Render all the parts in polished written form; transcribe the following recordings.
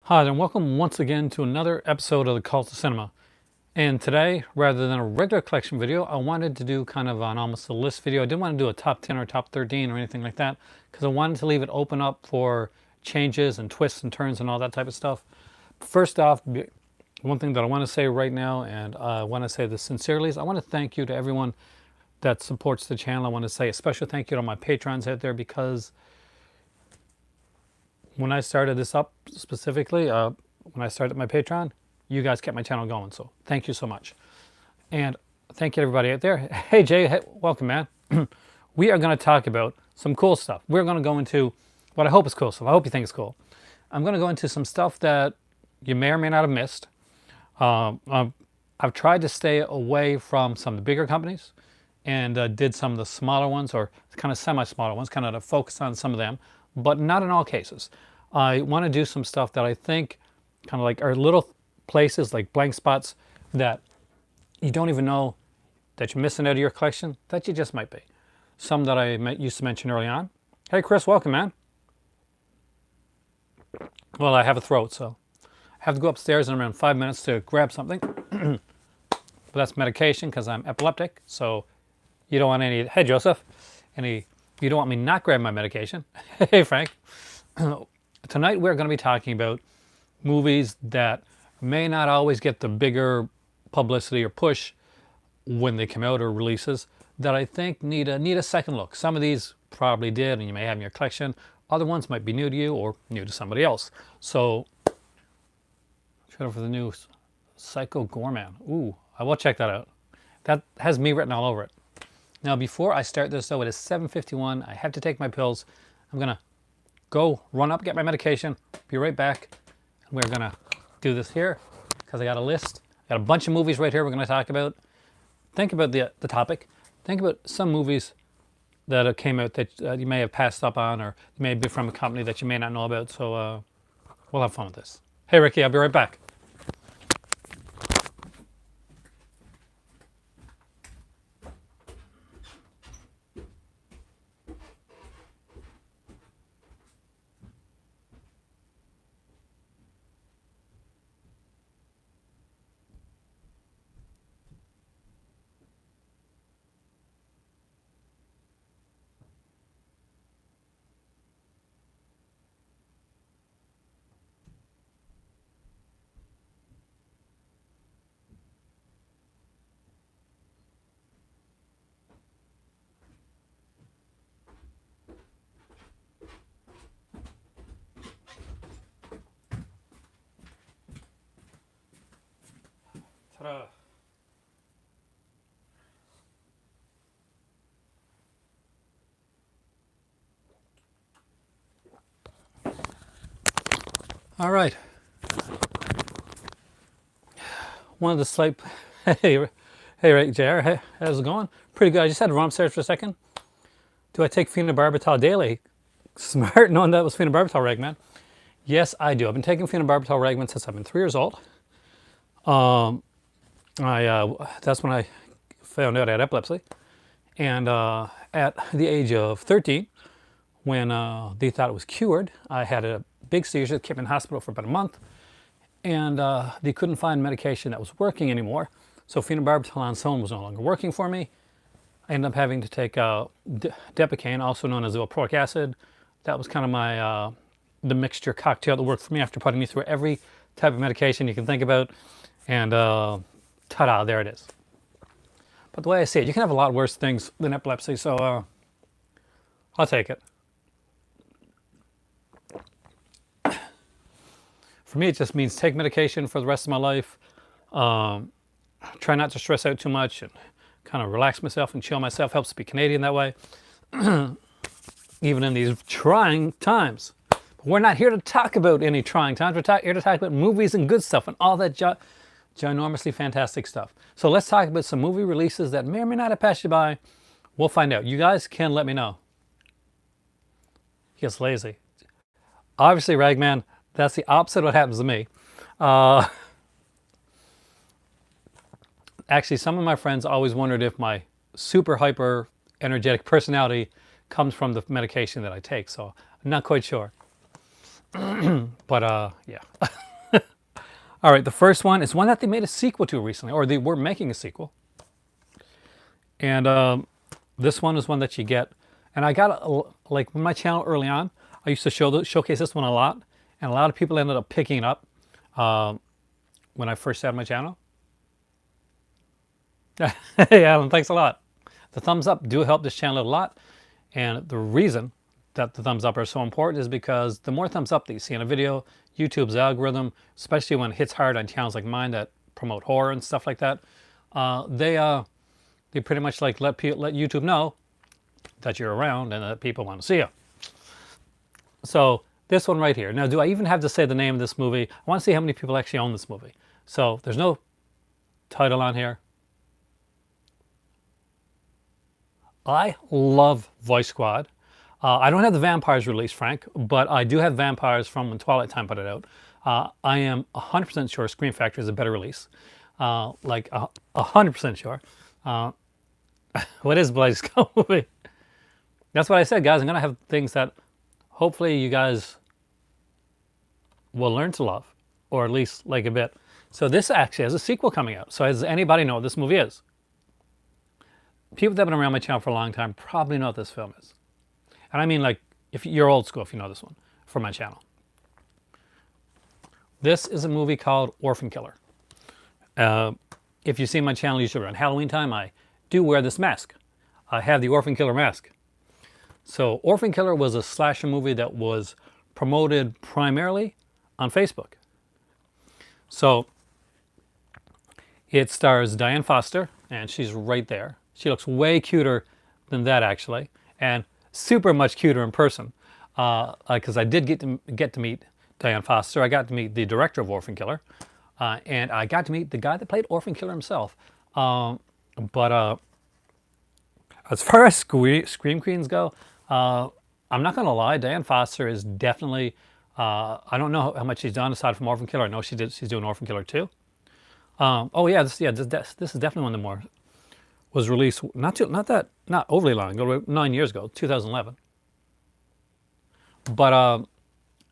Hi, and welcome once again to another episode of the Cult of Cinema. And today, rather than a regular collection video, I wanted to do kind of an almost a list video. I didn't want to do a top 10 or top 13 or anything like that because I wanted to leave it open up for changes and twists and turns and all that type of stuff. First off, one thing that I want to say right now, and I want to say this sincerely, is I want to thank you to everyone that supports the channel. I want to say a special thank you to my patrons out there because when I started this up specifically, when I started my Patreon, you guys kept my channel going. So thank you so much. And thank you to everybody out there. Hey Jay, hey, welcome man. We are going to talk about some cool stuff. We're going to go into what I hope is cool stuff. I hope you think it's cool. I'm going to go into some stuff that you may or may not have missed. I've tried to stay away from some of the bigger companies and did some of the smaller ones or kind of semi-smaller ones, kind of to focus on some of them, but not in all cases. I want to do some stuff that I think kind of like are little places like blank spots that you don't even know that you're missing out of your collection that you just might be. Some that I used to mention early on. Hey Chris, welcome man. Well, I have a throat, so I have to go upstairs in around 5 minutes to grab something. But that's medication because I'm epileptic, so you don't want any, hey Joseph, you don't want me not grabbing my medication. Hey Frank. Tonight we're going to be talking about movies that may not always get the bigger publicity or push when they come out or releases that I think need a second look. Some of these probably did and you may have in your collection. Other ones might be new to you or new to somebody else. So, trailer for the new Psycho Gorman. Ooh, I will check that out. That has me written all over it. Now, before I start this, though, it is 7:51. I have to take my pills. I'm going to go run up, get my medication, be right back. We're going to do this here because I got a list. I got a bunch of movies right here we're going to talk about. Think about the topic. Think about some movies that came out that you may have passed up on or may be from a company that you may not know about. So we'll have fun with this. Hey, Ricky, I'll be right back. Ta-da. All right. One of the slight. Hey, hey, JR. Hey, how's it going? Pretty good. I just had to run upstairs for a second. Do I take phenobarbital daily? Smart, knowing that was phenobarbital, Regman. Yes, I do. I've been taking phenobarbital Regman since I've been 3 years old. That's when I found out I had epilepsy, and at the age of 13, when they thought it was cured, I had a big seizure that kept me in the hospital for about a month, and they couldn't find medication that was working anymore. So phenobarbital on its own was no longer working for me. I ended up having to take Depakote, also known as valproic acid. That was kind of my the mixture cocktail that worked for me after putting me through every type of medication you can think about, and ta-da, there it is. But the way I see it, you can have a lot worse things than epilepsy, so I'll take it. For me, it just means take medication for the rest of my life. Try not to stress out too much and kind of relax myself and chill myself. Helps to be Canadian that way, even in these trying times. But we're not here to talk about any trying times. We're here to talk about movies and good stuff and all that ginormously fantastic stuff. So let's talk about some movie releases that may or may not have passed you by. We'll find out. You guys can let me know. He gets lazy. Obviously, Ragman, that's the opposite of what happens to me. Actually, some of my friends always wondered if my super hyper energetic personality comes from the medication that I take, so I'm not quite sure. But yeah. All right, the first one is one that they made a sequel to recently, or they were making a sequel. And this one is one that you get. And I got, like, on my channel early on, I used to showcase this one a lot. And a lot of people ended up picking it up when I first started my channel. Hey, Alan, thanks a lot. The thumbs up do help this channel a lot. And the reason that the thumbs up are so important is because the more thumbs up that you see in a video, YouTube's algorithm, especially when it hits hard on channels like mine that promote horror and stuff like that, they pretty much like let YouTube know that you're around and that people want to see you. So this one right here. Now, do I even have to say the name of this movie? I want to see how many people actually own this movie. So there's no title on here. I love Voice Squad. I don't have the Vampires release, Frank, but I do have Vampires from when Twilight Time put it out. I am 100% sure Scream Factory is a better release. Like 100% sure. What is Bloody Skull movie? That's what I said, guys. I'm going to have things that hopefully you guys will learn to love, or at least like a bit. So this actually has a sequel coming out. So does anybody know what this movie is? People that have been around my channel for a long time probably know what this film is. And I mean, like, if you're old school, if you know this one from my channel. This is a movie called Orphan Killer. If you see my channel, usually around Halloween time, I do wear this mask. I have the Orphan Killer mask. So Orphan Killer was a slasher movie that was promoted primarily on Facebook. So it stars Diane Foster, and she's right there. She looks way cuter than that, actually, and super much cuter in person. Because I did get to meet Diane Foster. I got to meet the director of Orphan Killer, and I got to meet the guy that played Orphan Killer himself. But as far as Scream Queens go, I'm not going to lie, Diane Foster is definitely, I don't know how much she's done aside from Orphan Killer. I know she's doing Orphan Killer too. Oh yeah, this is definitely one of the more, was released not overly long ago, 9 years ago, 2011. But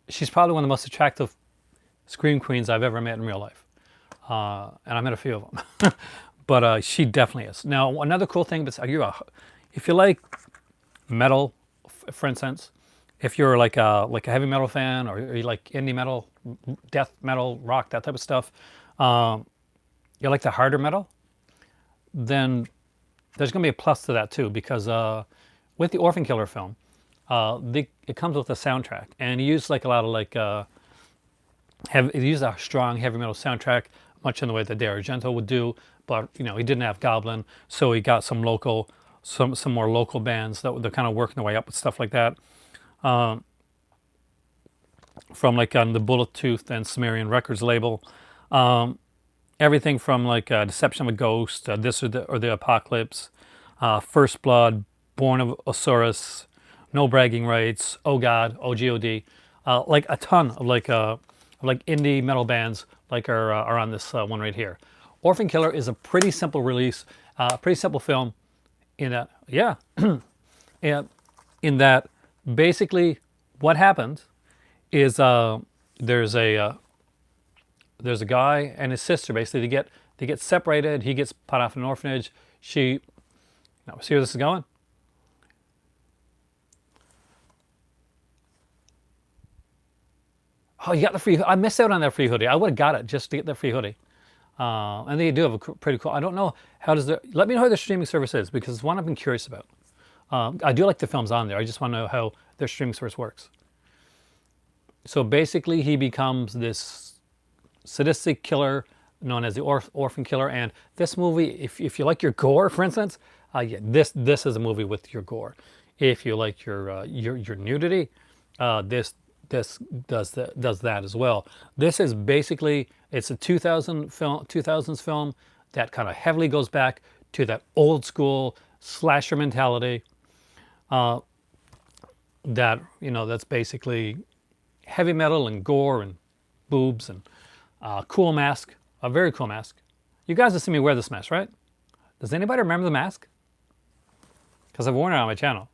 she's probably one of the most attractive Scream Queens I've ever met in real life. And I met a few of them. But she definitely is. Now, another cool thing, if you like metal, for instance, if you're like a heavy metal fan, or you like indie metal, death metal, rock, that type of stuff, you like the harder metal, then there's going to be a plus to that too, because with the Orphan Killer film, it comes with a soundtrack, and he used like a lot of he used a strong heavy metal soundtrack, much in the way that Dario Argento would do. But he didn't have Goblin, so he got some more local bands that they're kind of working their way up with stuff like that. From like on the Bullet Tooth and Sumerian Records label, everything from like Deception of a Ghost, This or the Apocalypse, First Blood, Born of Osiris, No Bragging Rights, Oh God, OGOD, like a ton of like indie metal bands are on this one right here. Orphan Killer is a pretty simple release, pretty simple film. In that, yeah, in that basically what happens is there's a guy and his sister. Basically, they get separated. He gets put off in an orphanage. See where this is going? Oh, you got the free. I missed out on that free hoodie. I would have got it just to get the free hoodie. And they do have a pretty cool. I don't know how does let me know how their streaming service is, because it's one I've been curious about. I do like the films on there. I just want to know how their streaming service works. So basically, he becomes this sadistic killer known as the Orphan Killer. And this movie, if you like your gore, for instance, yeah, this is a movie with your gore. If you like your nudity, this does that as well. This is basically, it's a 2000s film that kind of heavily goes back to that old school slasher mentality. That's basically heavy metal and gore and boobs and cool mask, a very cool mask. You guys have seen me wear this mask, right? Does anybody remember the mask? Because I've worn it on my channel.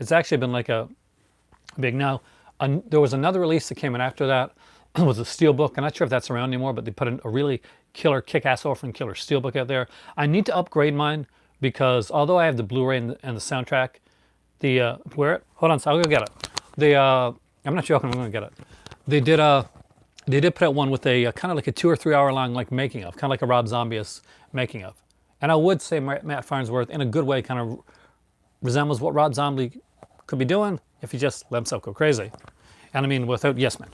It's actually been like a big now. There was another release that came in after that. It was a Steelbook. I'm not sure if that's around anymore, but they put a really killer, kick-ass Orphan Killer Steelbook out there. I need to upgrade mine because although I have the Blu-ray and the soundtrack, hold on, so I'll go get it. I'm not joking. I'm going to get it. They did put out one with a kind of like a 2 or 3 hour long like making of, kind of like a Rob Zombie-esque making of. And I would say Matt Farnsworth, in a good way, kind of resembles what Rob Zombie could be doing if he just let himself go crazy. And I mean, without Yes Man.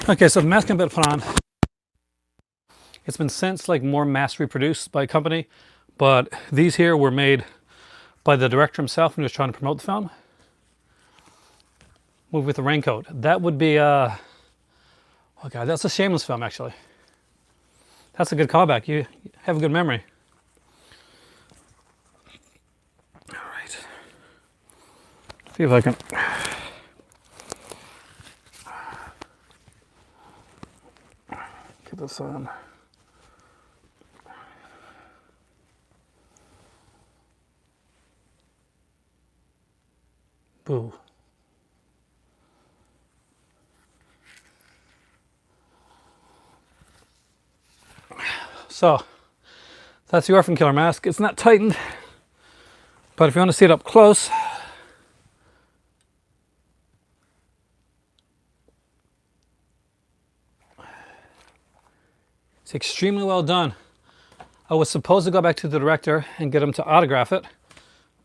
Okay, so the mask I'm about to put on, it's been since like more mass reproduced by a company, but these here were made by the director himself when he was trying to promote the film. Movie with the Raincoat. That would be, oh God, that's a Shameless film actually. That's a good callback. You have a good memory. All right. See if I can. Get this on. Boo. So, that's the Orphan Killer mask. It's not tightened, but if you want to see it up close, it's extremely well done. I was supposed to go back to the director and get him to autograph it,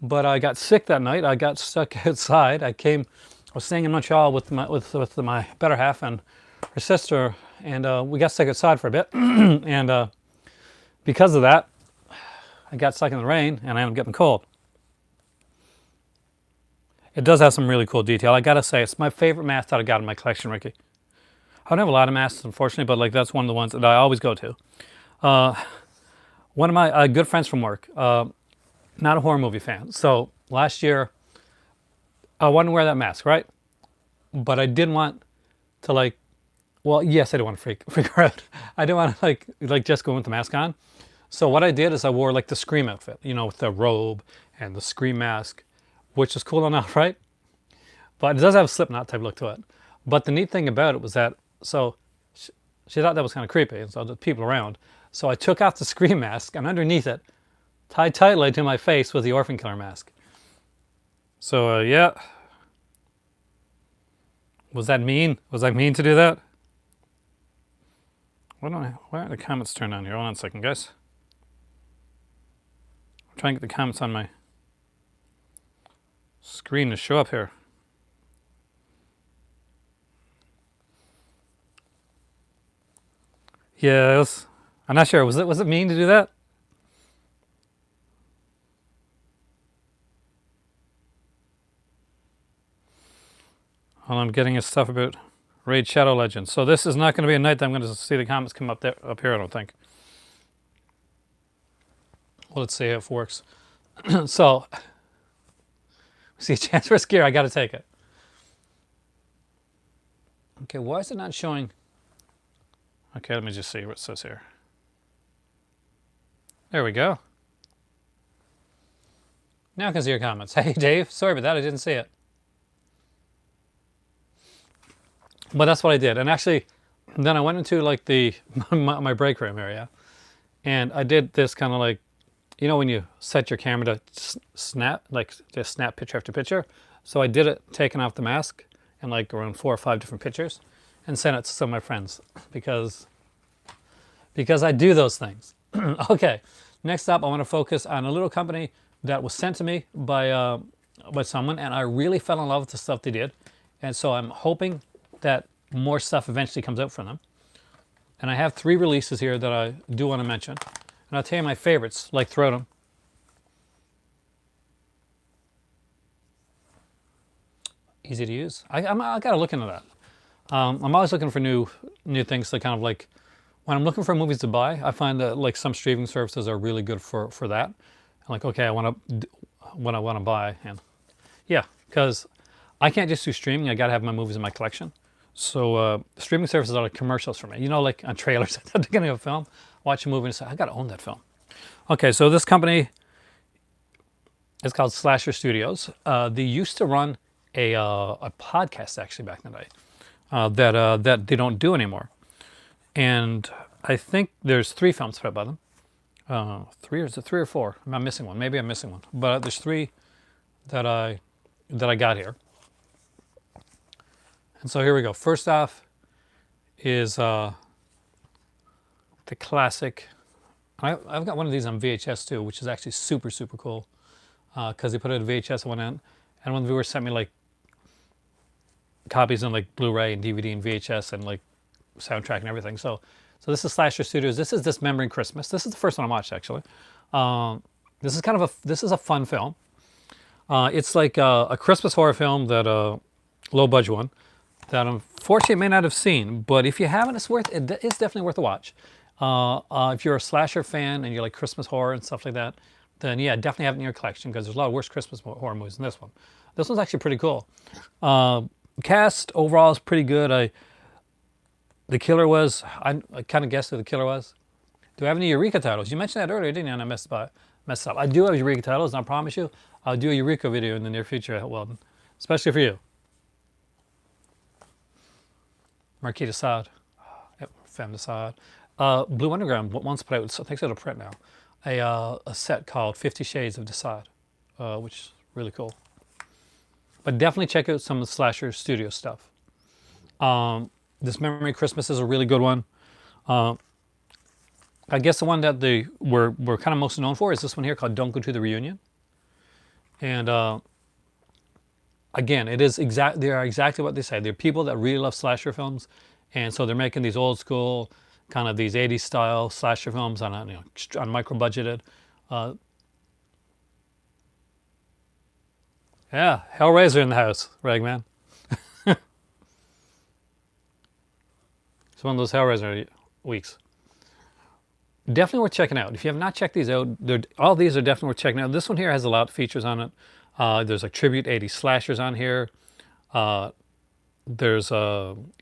but I got sick that night. I got stuck outside. I was staying in Montreal with my better half and her sister, and we got stuck outside for a bit. And because of that, I got stuck in the rain and I ended up getting cold. It does have some really cool detail. I gotta say, it's my favorite mask that I got in my collection, Ricky. I don't have a lot of masks, unfortunately, but like that's one of the ones that I always go to. One of my good friends from work, not a horror movie fan. So last year, I wanted to wear that mask, right? But I didn't want to like, well, yes, I didn't want to freak her out. I didn't want to like just go with the mask on. So what I did is I wore like the Scream outfit, you know, with the robe and the Scream mask, which is cool enough, right? But it does have a Slipknot type look to it. But the neat thing about it was that, so she thought that was kind of creepy, and so the people around. So I took off the Scream mask, and underneath it, tied tightly to my face was the Orphan Killer mask. So yeah. Was that mean? Was I mean to do that? Why aren't the comments turned on here? Hold on a second, guys. I'm trying to get the comments on my screen to show up here. Yeah, I'm not sure. Was it mean to do that? Well, I'm getting his stuff about Raid Shadow Legends. So this is not going to be a night that I'm going to see the comments come up here, I don't think. Well, let's see if it works. So, see a chance for a scare, I got to take it. Okay, why is it not showing? Okay, let me just see what it says here. There we go. Now I can see your comments. Hey, Dave, sorry about that, I didn't see it. But that's what I did. And actually, then I went into like the my break room area, and I did this kind of like, when you set your camera to snap, like just snap picture after picture. So I did it taking off the mask and like around 4 or 5 different pictures, and sent it to some of my friends because I do those things. Okay, next up, I want to focus on a little company that was sent to me by someone, and I really fell in love with the stuff they did, and so I'm hoping that more stuff eventually comes out from them. And I have 3 releases here that I do want to mention, and I'll tell you my favorites, like throughout them. Easy to use. I got to look into that. I'm always looking for new things to kind of like, when I'm looking for movies to buy, I find that like some streaming services are really good for that. I'm like, okay, I want to buy, and yeah, because I can't just do streaming. I got to have my movies in my collection. So streaming services are like commercials for me. like on trailers at the beginning of a film, watch a movie and say, I got to own that film. Okay, so this company is called Slasher Studios. They used to run a podcast actually back in the day that they don't do anymore. And I think there's 3 films put out by them. 3, or is it 3 or 4? I'm missing one. Maybe I'm missing one. But there's 3 that I got here. And so here we go. First off is the classic. I've got one of these on VHS too, which is actually super, super cool because they put it at VHS at one end. And one of the viewers sent me like copies on like Blu-ray and DVD and VHS and like soundtrack and everything. So this is Slasher Studios. This is Dismembering Christmas. This is the first one I watched actually. This is a fun film. It's like a Christmas horror film that low budget one that unfortunately you may not have seen, but if you haven't, it's definitely worth a watch. If you're a slasher fan and you like Christmas horror and stuff like that, then yeah, definitely have it in your collection because there's a lot of worse Christmas horror movies than this one. This one's actually pretty cool. Cast overall is pretty good. The killer was, I kind of guessed who the killer was. Do I have any Eureka titles? You mentioned that earlier, didn't you? And I messed up. I do have Eureka titles, and I promise you, I'll do a Eureka video in the near future, Weldon, especially for you. Marquis de Sade, Femme de Sade. Blue Underground once put out, I think it's out of print now, a set called 50 Shades of de Sade, which is really cool. But definitely check out some of the Slasher Studio stuff. Dismembering Christmas is a really good one. I guess the one that they were kind of most known for is this one here called Don't Go to the Reunion. And again, they are exactly what they say. They're people that really love slasher films, and so they're making these old school, kind of these 80s style slasher films on micro budgeted. Yeah, Hellraiser in the house, Ragman. It's one of those Hellraiser weeks. Definitely worth checking out. If you have not checked these out, all these are definitely worth checking out. This one here has a lot of features on it. There's like tribute 80s slashers on here. There's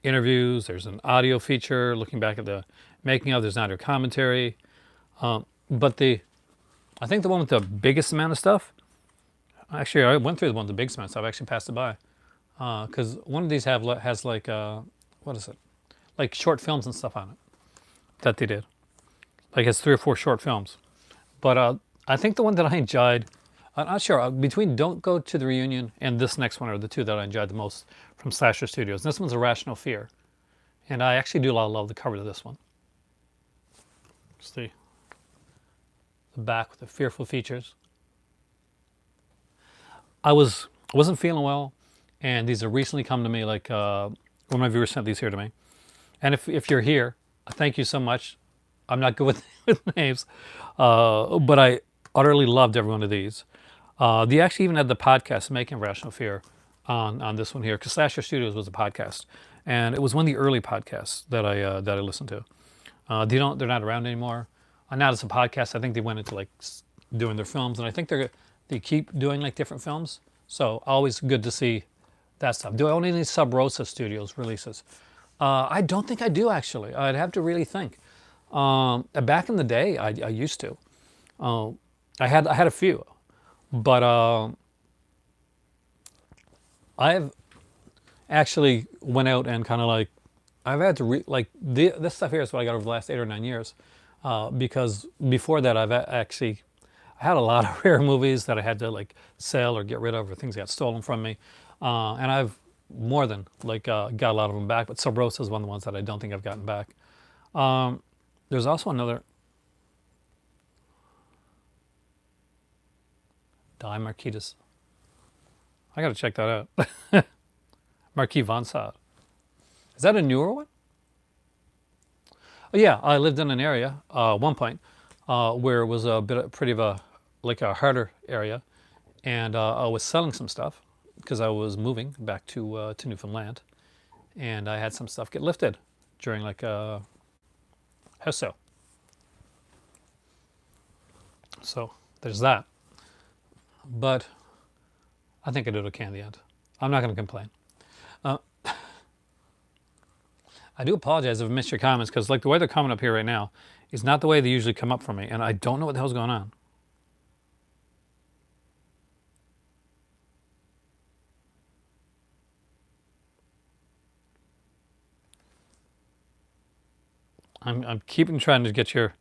interviews. There's an audio feature looking back at the making of. There's an audio commentary. But I think the one with the biggest amount of stuff, actually I went through the one with the biggest amount of stuff. I actually passed it by. Because one of these has like, what is it? Like short films and stuff on it that they did. Like it's 3 or 4 short films. But I think the one that I enjoyed, I'm not sure, between Don't Go to the Reunion and this next one are the 2 that I enjoyed the most from Slasher Studios. And this one's Irrational Fear. And I actually do love the cover of this one. Just the back with the fearful features. I wasn't feeling well, and these have recently come to me, like one of my viewers sent these here to me. And if you're here, thank you so much. I'm not good with names, but I utterly loved every one of these. They actually even had the podcast Making Rational Fear on this one here, because Slasher Studios was a podcast, and it was one of the early podcasts that I listened to. They're not around anymore. Now it's a podcast. I think they went into like doing their films, and I think they keep doing like different films. So always good to see that stuff. Do I own any Sub Rosa Studios releases? I don't think I do actually. I'd have to really think. Back in the day, I used to. I had a few, but I have actually went out and kind of like, I've had to this stuff here is what I got over the last 8 or 9 years, because before that actually I had a lot of rare movies that I had to like sell or get rid of, or things got stolen from me, and I've more than got a lot of them back. But Sub Rosa is one of the ones that I don't think I've gotten back. There's also another Die Marquitas. I got to check that out. Marquis von Sade. Is that a newer one? Oh, yeah, I lived in an area at one point where it was a bit pretty of a harder area, and I was selling some stuff because I was moving back to Newfoundland, and I had some stuff get lifted during like a house sale. So there's that. But I think I did okay in the end. I'm not going to complain. I do apologize if I missed your comments, because like the way they're coming up here right now is not the way they usually come up for me, and I don't know what the hell's going on. I'm keeping trying to get to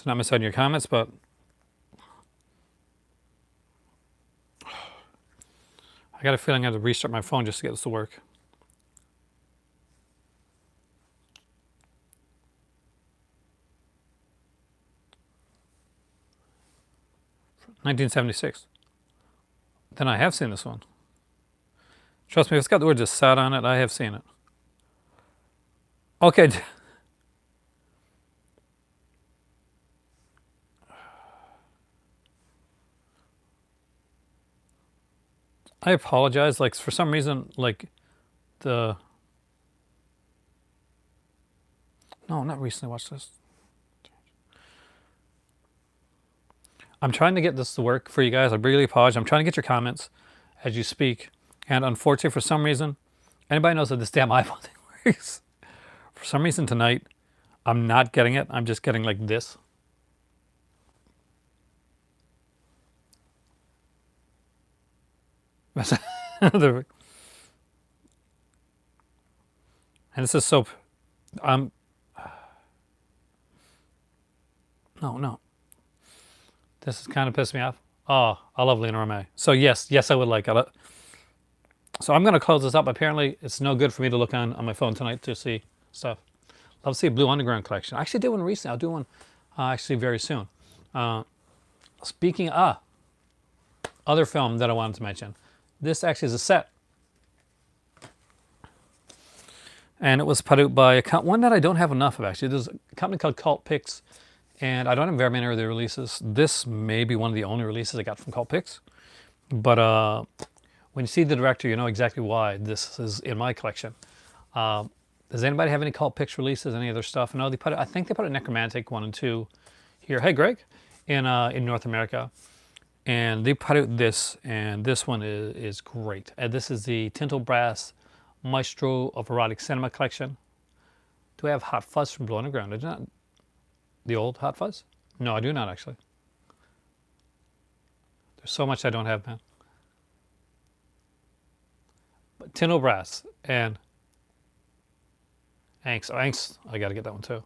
not miss out on your comments, but I got a feeling I have to restart my phone just to get this to work. (1976). Then I have seen this one. Trust me, if it's got the word just sat on it, I have seen it. Okay. I apologize. Like for some reason, like no, not recently watched this. I'm trying to get this to work for you guys. I really apologize. I'm trying to get your comments as you speak. And unfortunately, for some reason, anybody knows that this damn iPhone thing works. For some reason tonight, I'm not getting it. I'm just getting like this. And this is so... No. This is kind of pissed me off. Oh, I love Lena Romay. So yes, I would like it. So I'm going to close this up. Apparently, it's no good for me to look on my phone tonight to see stuff. Love to see a Blue Underground collection. I actually did one recently. I'll do one actually very soon. Speaking of other film that I wanted to mention, this actually is a set. And it was put out by one that I don't have enough of, actually. There's a company called Cult Pix, and I don't have very many of their releases. This may be one of the only releases I got from Cult Pix. But when you see the director, you know exactly why this is in my collection. Does anybody have any Cult Pix releases, any other stuff? No, I think they put a Necromantic 1 and 2 here. Hey, Greg, in North America. And they put out this, and this one is great. And this is the Tinto Brass Maestro of Erotic Cinema collection. Do I have Hot Fuzz from Blue Underground? I do not. The old Hot Fuzz? No, I do not, actually. There's so much I don't have, man. But Tinto Brass and Angst. I got to get that one too.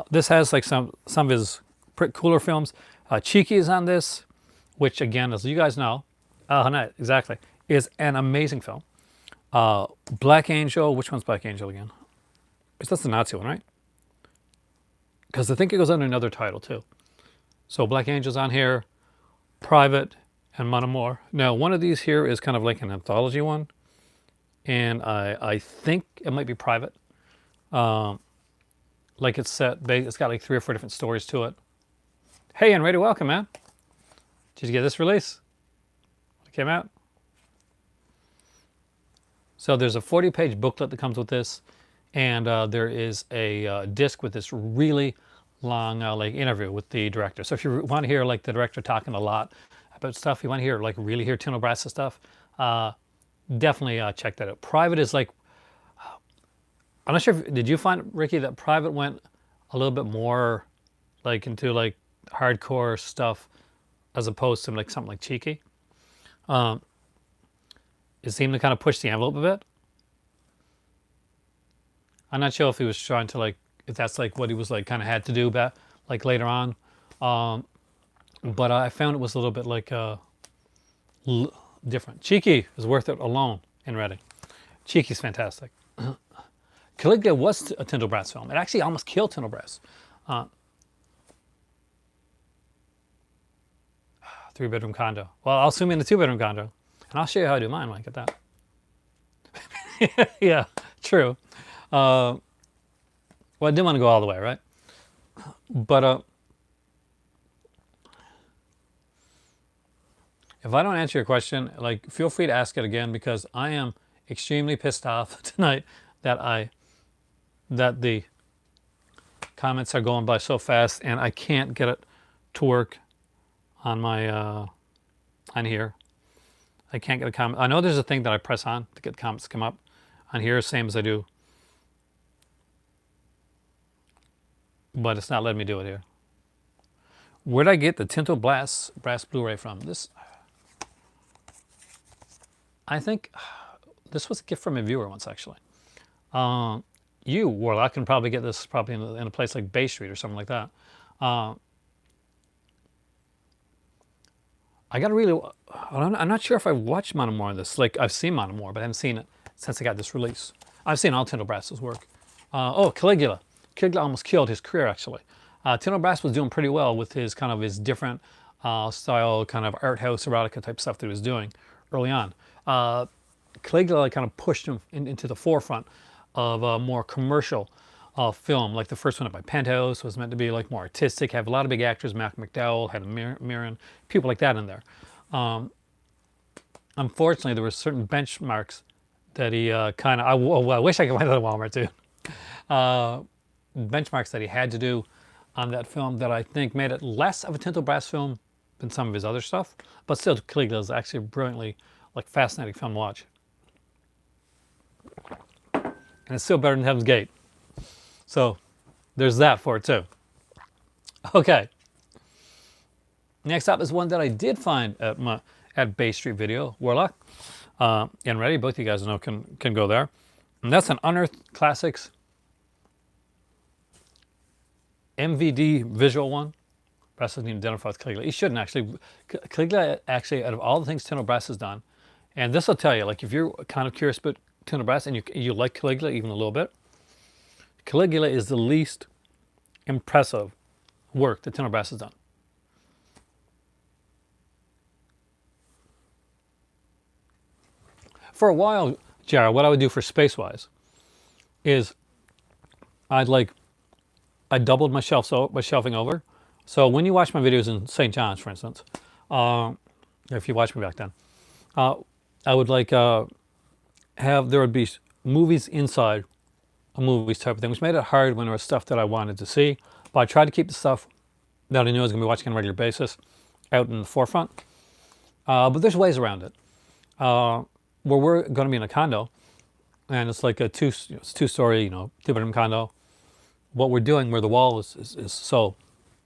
This has like some of his pretty cooler films. Cheeky is on this, which again, as you guys know, exactly, is an amazing film. Black Angel, which one's Black Angel again? That's the Nazi one, right? Because I think it goes under another title too. So Black Angel's on here, Private, and Mon Amour. Now, one of these here is kind of like an anthology one, and I think it might be Private. Like it's got like 3 or 4 different stories to it. Hey, and ready, welcome, man. Did you get this release? It came out. So there's a 40-page booklet that comes with this, and there is a disc with this really long like interview with the director. So if you want to hear like the director talking a lot about stuff, you want to hear like really hear Tinto Brass stuff, definitely check that out. Private is like, I'm not sure did you find, Ricky, that Private went a little bit more like into like hardcore stuff as opposed to like something like Cheeky? It seemed to kind of push the envelope a bit. I'm not sure if he was trying to like, if that's like what he was like kind of had to do back like later on. But I found it was a little bit like different. Cheeky is worth it alone in Reading. Cheeky's fantastic. Caligula was a Tyndall Brass film. It actually almost killed Tyndall Brass. Three-bedroom condo. Well, I'll zoom in a two-bedroom condo, and I'll show you how I do mine when I get that. Yeah, true. Well, I didn't want to go all the way, right? But if I don't answer your question, like, feel free to ask it again because I am extremely pissed off tonight that the comments are going by so fast and I can't get it to work on my on here. I can't get a comment. I know there's a thing that I press on to get comments to come up on here, same as I do, but it's not letting me do it here. Where'd I get the Tyndall Brass Blu-ray from? This, I think, this was a gift from a viewer once actually. You, Warlock, can probably get this probably in a place like Bay Street or something like that. I got to really, I'm not sure if I watched Monomore on this. Like, I've seen Monomore, but I haven't seen it since I got this release. I've seen all Tyndall Brass's work. Oh, Caligula. Caligula almost killed his career, actually. Tyndall Brass was doing pretty well with his kind of his different style, kind of art house erotica type stuff that he was doing early on. Caligula kind of pushed him into the forefront of a more commercial film, like the first one up by Penthouse was meant to be like more artistic, have a lot of big actors, Malcolm McDowell, had Mirren, people like that in there. Unfortunately, there were certain benchmarks that he kind of, I wish I could find that at Walmart too. Benchmarks that he had to do on that film that I think made it less of a Tyndall Brass film than some of his other stuff, but still Caligula is actually a brilliantly, like, fascinating film to watch. And it's still better than Heaven's Gate. So there's that for it too. Okay. Next up is one that I did find at Bay Street Video, Warlock and Ready. Both of you guys know can go there. And that's an Unearthed Classics MVD visual one. Brass doesn't even identify with Caligula. He shouldn't actually. Caligula actually, out of all the things Tyndall Brass has done, and this will tell you, like, if you're kind of curious about Tyndall Brass and you like Caligula even a little bit, Caligula is the least impressive work that Tyndall Brass has done. For a while, Jared, what I would do for Spacewise is I doubled my shelving over. So when you watch my videos in St. John's, for instance, if you watched me back then, I would there would be movies inside a movies type of thing, which made it hard when there was stuff that I wanted to see. But I tried to keep the stuff that I knew I was going to be watching on a regular basis out in the forefront. But there's ways around it. Where we're going to be in a condo, and it's like it's two-story, two-bedroom condo. What we're doing, where the wall is so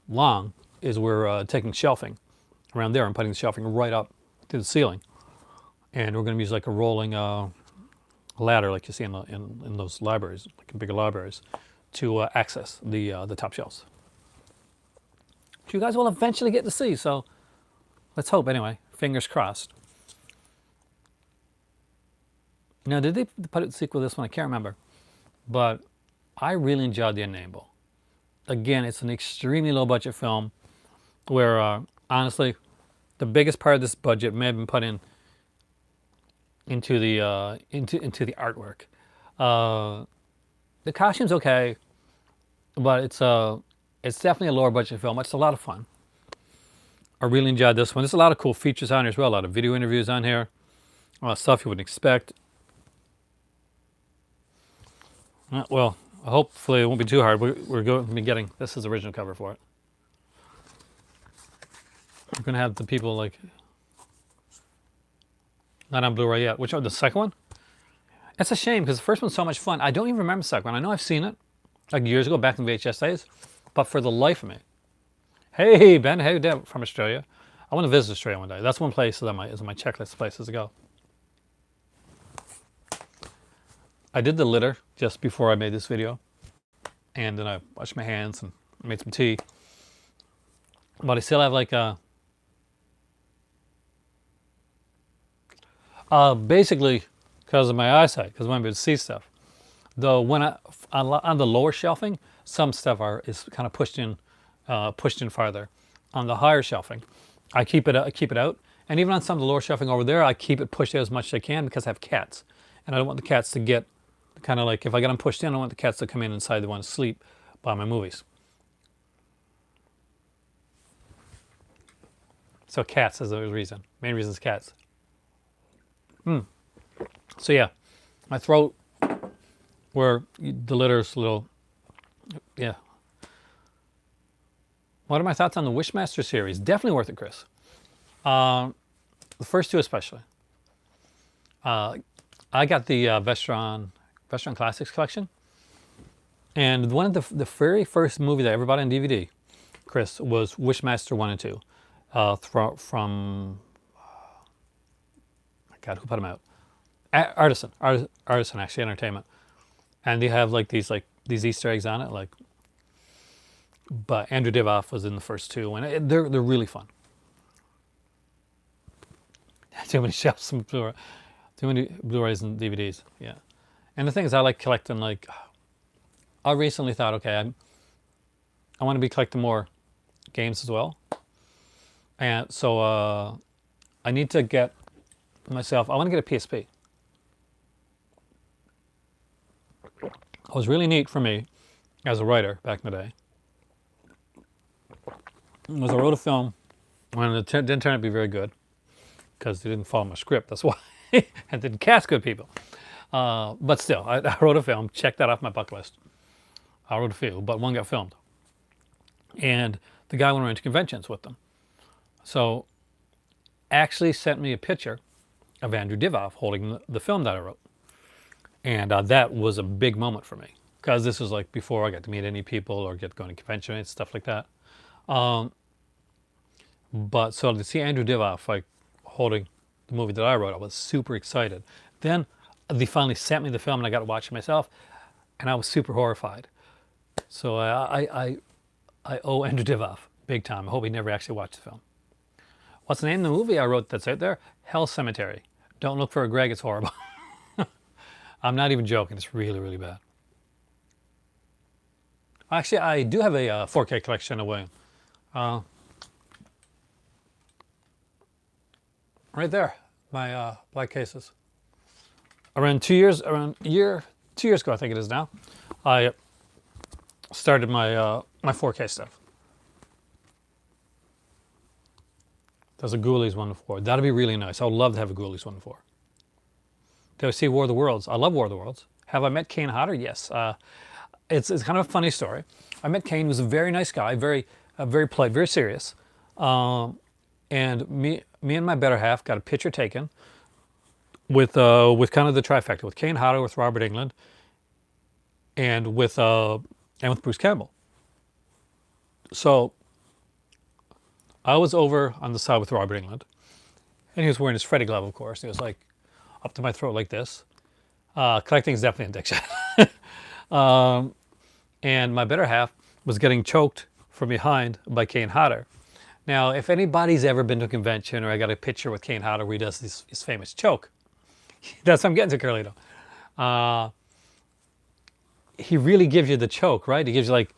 long, is we're taking shelving around there and putting the shelving right up to the ceiling, and we're going to use like a rolling ladder, like you see in those libraries, like in bigger libraries, to access the top shelves. Which you guys will eventually get to see. So let's hope anyway. Fingers crossed. Now, did they put a sequel to this one? I can't remember, but I really enjoyed The Unnameable. Again, it's an extremely low budget film where, honestly, the biggest part of this budget may have been put into the artwork. The costume's okay, but it's definitely a lower budget film. It's a lot of fun. I really enjoyed this one. There's a lot of cool features on here as well. A lot of video interviews on here, stuff you wouldn't expect. Well, hopefully it won't be too hard. We're going to be getting, this is the original cover for it. We're going to have the people not on Blu-ray yet. Which one? The second one? It's a shame because the first one's so much fun. I don't even remember the second one. I know I've seen it like years ago, back in VHS days, but for the life of me. Hey, Ben. Hey, Deb from Australia. I want to visit Australia one day. That's one place that is on my checklist of places to go. I did the litter just before I made this video, and then I washed my hands and made some tea. But I still have like basically because of my eyesight, because I'm able to see stuff. Though when on the lower shelving, some stuff is kind of pushed in farther. On the higher shelving, I keep it out, and even on some of the lower shelving over there, I keep it pushed out as much as I can because I have cats, and I don't want the cats to get kind of like, if I get them pushed in, I don't want the cats to come in inside. They want to sleep by my movies. So cats is the reason. Main reason is cats. So yeah, my throat, where the litter's a little, yeah. What are my thoughts on the Wishmaster series? Definitely worth it, Chris. The first two especially. I got the Vestron Classics collection. And one of the very first movie that I ever bought on DVD, Chris, was Wishmaster 1 and 2. From God, who put them out? Artisan actually, Entertainment. And they have like these Easter eggs on it, like. But Andrew Divoff was in the first two, and they're really fun. Too many shelves, too many Blu-rays and DVDs. Yeah, and the thing is, I like collecting. Like, I recently thought, okay, I want to be collecting more games as well, and so I need to get myself. I want to get a PSP. It was really neat for me as a writer back in the day. Was I wrote a film when it didn't turn out to be very good because they didn't follow my script. That's why. And didn't cast good people. But still, I wrote a film. Check that off my bucket list. I wrote a few, but one got filmed. And the guy went around to conventions with them. So actually sent me a picture of Andrew Divoff holding the film that I wrote. And that was a big moment for me because this was like before I got to meet any people or get going to conventions and stuff like that. But so to see Andrew Divoff like holding the movie that I wrote, I was super excited. Then they finally sent me the film and I got to watch it myself, and I was super horrified. So I owe Andrew Divoff big time. I hope he never actually watched the film. What's the name of the movie I wrote that's out there? Hell Cemetery. Don't look for a Greg, it's horrible. I'm not even joking, it's really, really bad. Actually, I do have a 4K collection away. Right there, my black cases. Around 2 years ago, I think it is now, I started my my 4K stuff. There's a Ghoulies 1 to 4. That'd be really nice. I would love to have a Ghoulies 1 to 4. Did I see War of the Worlds? I love War of the Worlds. Have I met Kane Hodder? Yes. It's kind of a funny story. I met Kane. He was a very nice guy, very polite, very serious. And me and my better half got a picture taken with kind of the trifecta, with Kane Hodder, with Robert Englund, and with Bruce Campbell. So I was over on the side with Robert Englund, and he was wearing his Freddy glove, of course. He was like up to my throat like this. Collecting is definitely an addiction. And my better half was getting choked from behind by Kane Hodder. Now, if anybody's ever been to a convention, or I got a picture with Kane Hodder where he does his famous choke, that's what I'm getting to, Carlito. He really gives you the choke, right? He gives you like,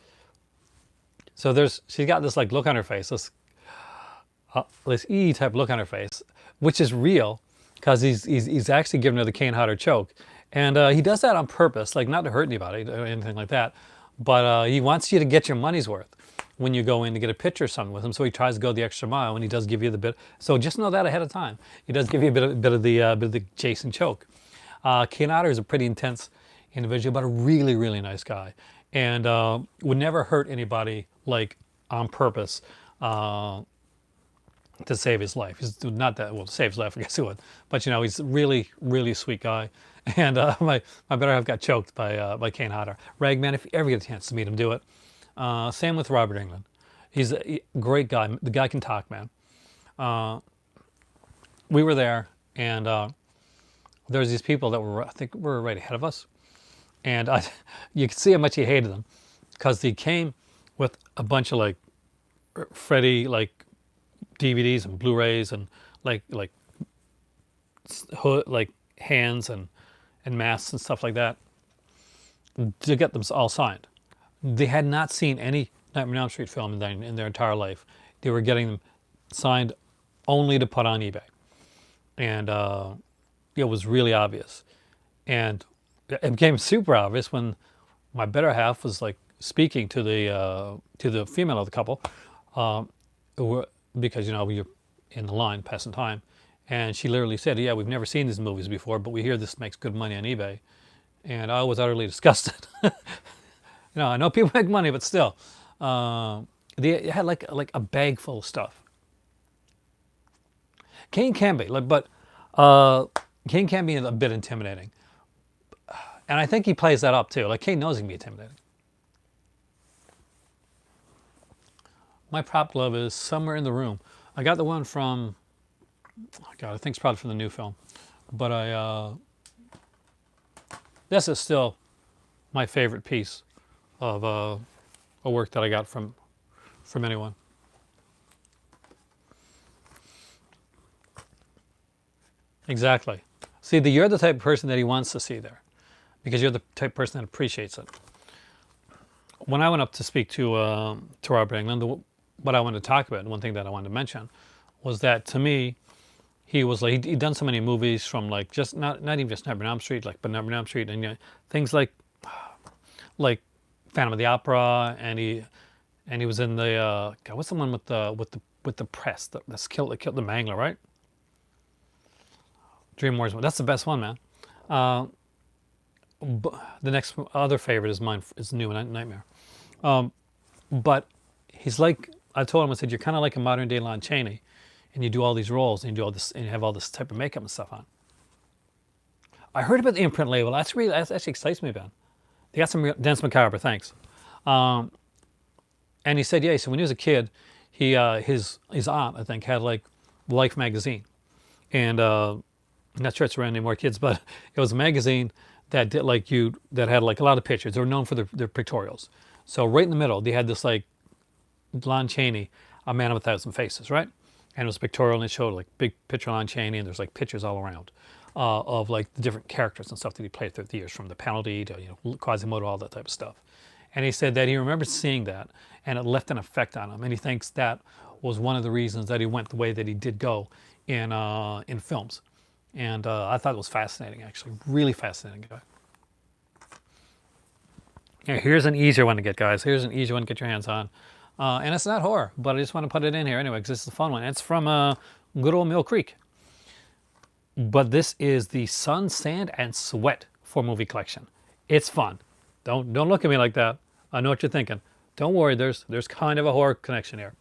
so she's got this like look on her face, this E-type look on her face, which is real because he's actually giving her the Kane Hodder choke. And he does that on purpose, like not to hurt anybody or anything like that, but he wants you to get your money's worth when you go in to get a picture or something with him. So he tries to go the extra mile, and he does give you the bit. So just know that ahead of time. He does give you a bit of the Jason choke. Kane Hodder is a pretty intense individual, but a really, really nice guy, and would never hurt anybody like on purpose to save his life. He's not that well to save his life, I guess he would, but you know, he's a really, really sweet guy. And my better half got choked by Kane Hodder. Ragman, if you ever get a chance to meet him, do it. Same with Robert Englund. He's a great guy. The guy can talk, man. We were there, and there was these people that I think were right ahead of us, and you could see how much he hated them because he came with a bunch of like Freddy like DVDs and Blu-rays and like like hands and masks and stuff like that to get them all signed. They had not seen any Nightmare on Elm Street film in their entire life. They were getting them signed only to put on eBay, and it was really obvious. And it became super obvious when my better half was like speaking to the female of the couple, um, because you're in the line passing time, and she literally said, "Yeah, we've never seen these movies before, but we hear this makes good money on eBay." And I was utterly disgusted. I know people make money, but still, they had like a bag full of stuff. Kane can be, but Kane can be a bit intimidating, and I think he plays that up too. Like Kane knows he can be intimidating. My prop glove is somewhere in the room. I got the one from, oh God, I think it's probably from the new film, but this is still my favorite piece of a work that I got from anyone. Exactly. See, you're the type of person that he wants to see there, because you're the type of person that appreciates it. When I went up to speak to Robert Englund, what I wanted to talk about, and one thing that I wanted to mention, was that to me, he was like he'd done so many movies from like just not even just Nightmare on Elm Street, but Nightmare on Elm Street, and things like Phantom of the Opera, and he was in the God, what's the one with the press that killed the Mangler, right? Dream Wars. That's the best one, man. The next other favorite is mine. Is New Nightmare. But he's like, I told him, I said, you're kind of like a modern day Lon Chaney, and you do all these roles, and you do all this, and you have all this type of makeup and stuff on. I heard about the imprint label. That actually excites me, Ben. They got some Dense Macabre, thanks. And he said, yeah. So when he was a kid, his aunt, I think, had like Life magazine, and I'm not sure it's around anymore, kids, but it was a magazine that did that had like a lot of pictures. They were known for their pictorials. So right in the middle, they had this like Lon Chaney, A Man of 1,000 Faces, right? And it was pictorial, and it showed like big picture of Lon Chaney, and there's like pictures all around of like the different characters and stuff that he played through the years, from the penalty to Quasimodo, all that type of stuff. And he said that he remembers seeing that, and it left an effect on him, and he thinks that was one of the reasons that he went the way that he did go in films. And I thought it was fascinating, actually, really fascinating guy. Yeah, here's an easier one to get, guys. Here's an easier one to get your hands on. And it's not horror, but I just want to put it in here anyway because this is a fun one. It's from good old Mill Creek. But this is the Sun, Sand, and Sweat 4-movie collection. It's fun. Don't look at me like that. I know what you're thinking. Don't worry, there's kind of a horror connection here.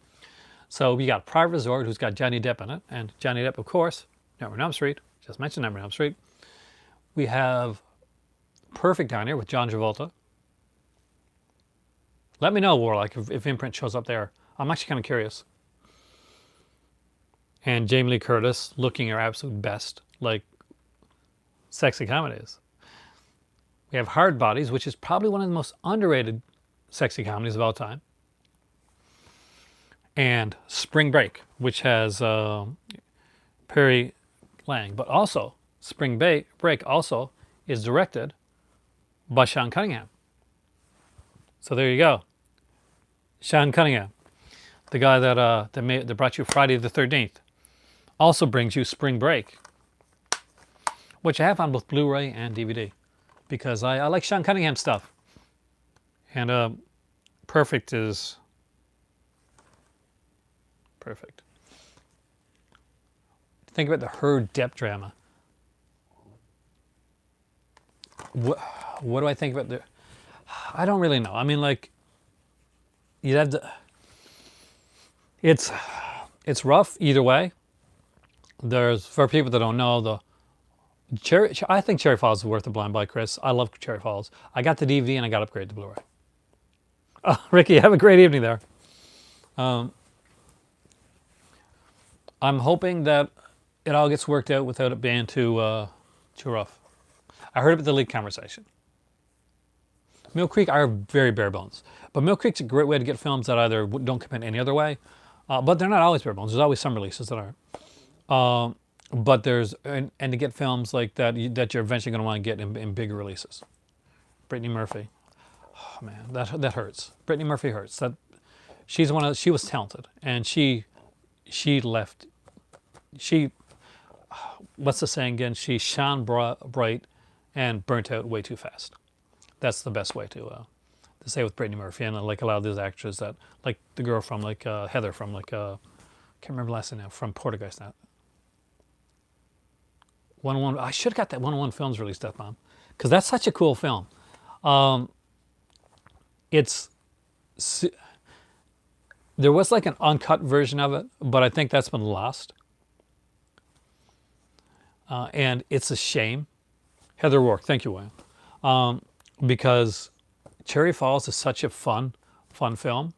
So we got Private Resort, who's got Johnny Depp in it. And Johnny Depp, of course, Nightmare on Elm Street. Just mentioned Nightmare on Elm Street. We have Perfect down here with John Travolta. Let me know, Warlock, if Imprint shows up there. I'm actually kind of curious. And Jamie Lee Curtis looking her absolute best, like sexy comedies. We have Hard Bodies, which is probably one of the most underrated sexy comedies of all time. And Spring Break, which has Perry Lang. But also, Spring Break also is directed by Sean Cunningham. So there you go. Sean Cunningham, the guy that brought you Friday the 13th, also brings you Spring Break, which I have on both Blu-ray and DVD, because I like Sean Cunningham stuff. And Perfect is perfect. Think about the Herd Depp drama. What do I think about I don't really know. I mean, like, you'd have to. It's rough either way. There's, for people that don't know, I think Cherry Falls is worth the blind buy, Chris. I love Cherry Falls. I got the DVD and I got upgraded to Blu-ray. Oh, Ricky, have a great evening there. I'm hoping that it all gets worked out without it being too rough. I heard about the leak conversation. Mill Creek are very bare bones, but Mill Creek's a great way to get films that either don't come in any other way, but they're not always bare bones. There's always some releases that are. But there's and to get films like that that you're eventually going to want to get in bigger releases. Brittany Murphy, oh man, that hurts. Brittany Murphy hurts. That she was talented, and she left. She what's the saying again? She shone bright and burnt out way too fast. That's the best way to say with Brittany Murphy and like a lot of those actors that like the girl from like Heather from like can't remember the last name now from Portuguese now. 101. I should have got that 101 Films release, Death Bomb, because that's such a cool film. It's there was like an uncut version of it, but I think that's been lost, and it's a shame. Heather Rourke, thank you, William, because Cherry Falls is such a fun film.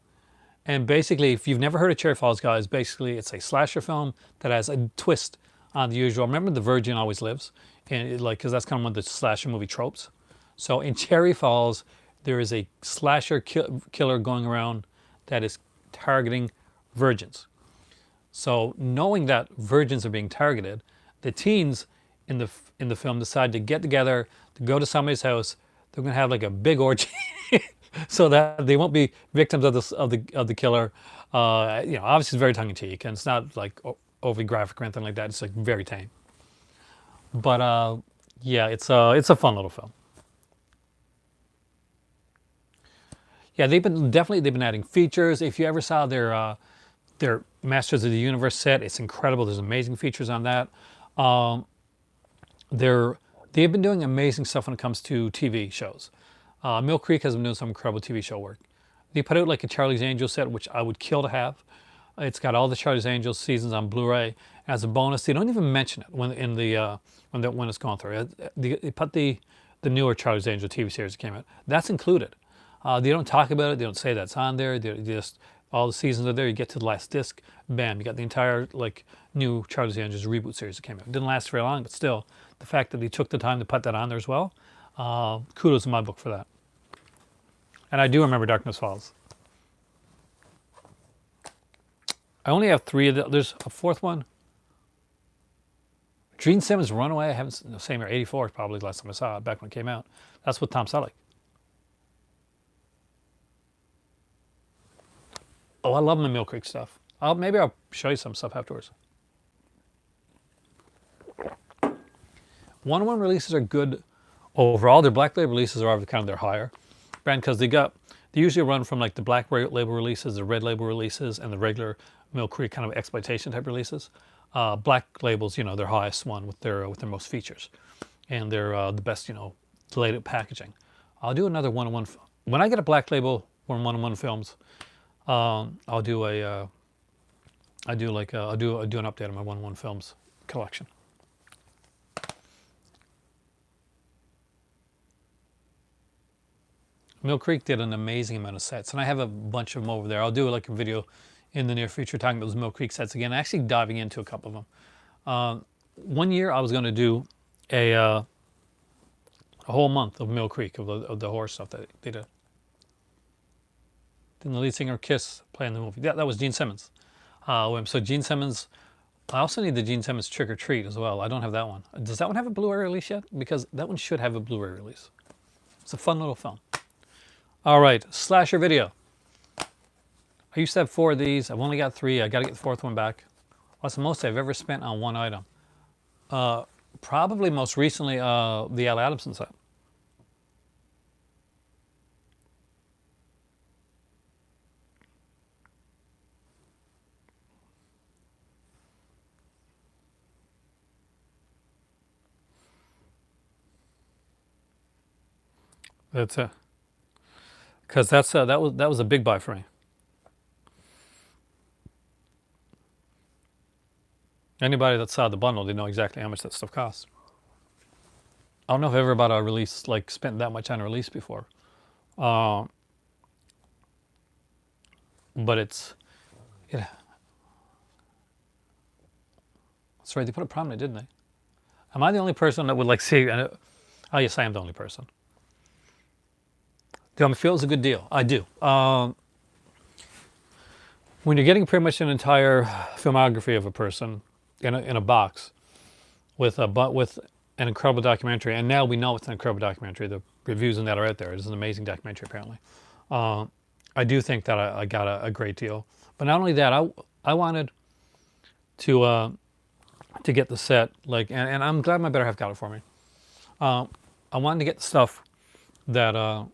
And basically, if you've never heard of Cherry Falls, guys, basically it's a slasher film that has a twist on the usual. Remember, the virgin always lives, and because that's kind of one of the slasher movie tropes. So in Cherry Falls, there is a slasher killer going around that is targeting virgins. So knowing that virgins are being targeted, the teens in the film decide to get together to go to somebody's house. They're going to have like a big orgy, so that they won't be victims of the killer. Obviously it's very tongue in cheek, and it's not like overly graphic or anything like that. It's like very tame. But yeah, it's a fun little film. Yeah, they've been adding features. If you ever saw their Masters of the Universe set, it's incredible. There's amazing features on that. They've been doing amazing stuff when it comes to TV shows. Mill Creek has been doing some incredible TV show work. They put out like a Charlie's Angels set, which I would kill to have. It's got all the Charlie's Angels seasons on Blu-ray. As a bonus, they don't even mention it when it's gone through. They put the newer Charlie's Angels TV series that came out. That's included. They don't talk about it. They don't say that's on there. They just all the seasons are there. You get to the last disc, bam, you got the entire like new Charlie's Angels reboot series that came out. It didn't last very long, but still, the fact that they took the time to put that on there as well, kudos in my book for that. And I do remember Darkness Falls. I only have 3 of them. There's a 4th one. Gene Simmons' Runaway. I haven't the same year. 84 is probably the last time I saw it, back when it came out. That's with Tom Selleck. Oh, I love the Mill Creek stuff. Maybe I'll show you some stuff afterwards. 101 releases are good overall. Their Black Label releases are kind of their higher brand, because they usually run from like the Black Label releases, the Red Label releases, and the regular Mill Creek kind of exploitation type releases. Black Label's their highest one with their most features, and they're the best laid out packaging. I'll do another 101 when I get a Black Label from 101 Films. I'll do an update on my 101 Films collection. Mill Creek did an amazing amount of sets, and I have a bunch of them over there. I'll do like a video in the near future talking about those Mill Creek sets again, actually diving into a couple of them. One year I was going to do a whole month of Mill Creek, of the horror stuff that they did. Didn't the lead singer Kiss play in the movie? Yeah, that was Gene Simmons. So Gene Simmons, I also need the Gene Simmons Trick or Treat as well. I don't have that one. Does that one have a Blu-ray release yet? Because that one should have a Blu-ray release. It's a fun little film. All right, slasher video. I used to have 4 of these. I've only got 3. I got to get the 4th one back. What's the most I've ever spent on one item? Probably most recently the Al Adamson set. That's it. Because that was a big buy for me. Anybody that saw the bundle, they know exactly how much that stuff costs. I don't know if I ever bought a release, like spent that much on a release before. But that's right, they put it prominent, didn't they? Am I the only person that would like see? Oh yes, I am the only person. Do I feel it's a good deal? I do. When you're getting pretty much an entire filmography of a person in a box with with an incredible documentary, and now we know it's an incredible documentary. The reviews on that are out there. It is an amazing documentary, apparently. Uh, I do think that I got a great deal. But not only that, I wanted to get the set, like, and I'm glad my better half got it for me. Uh, I wanted to get the stuff that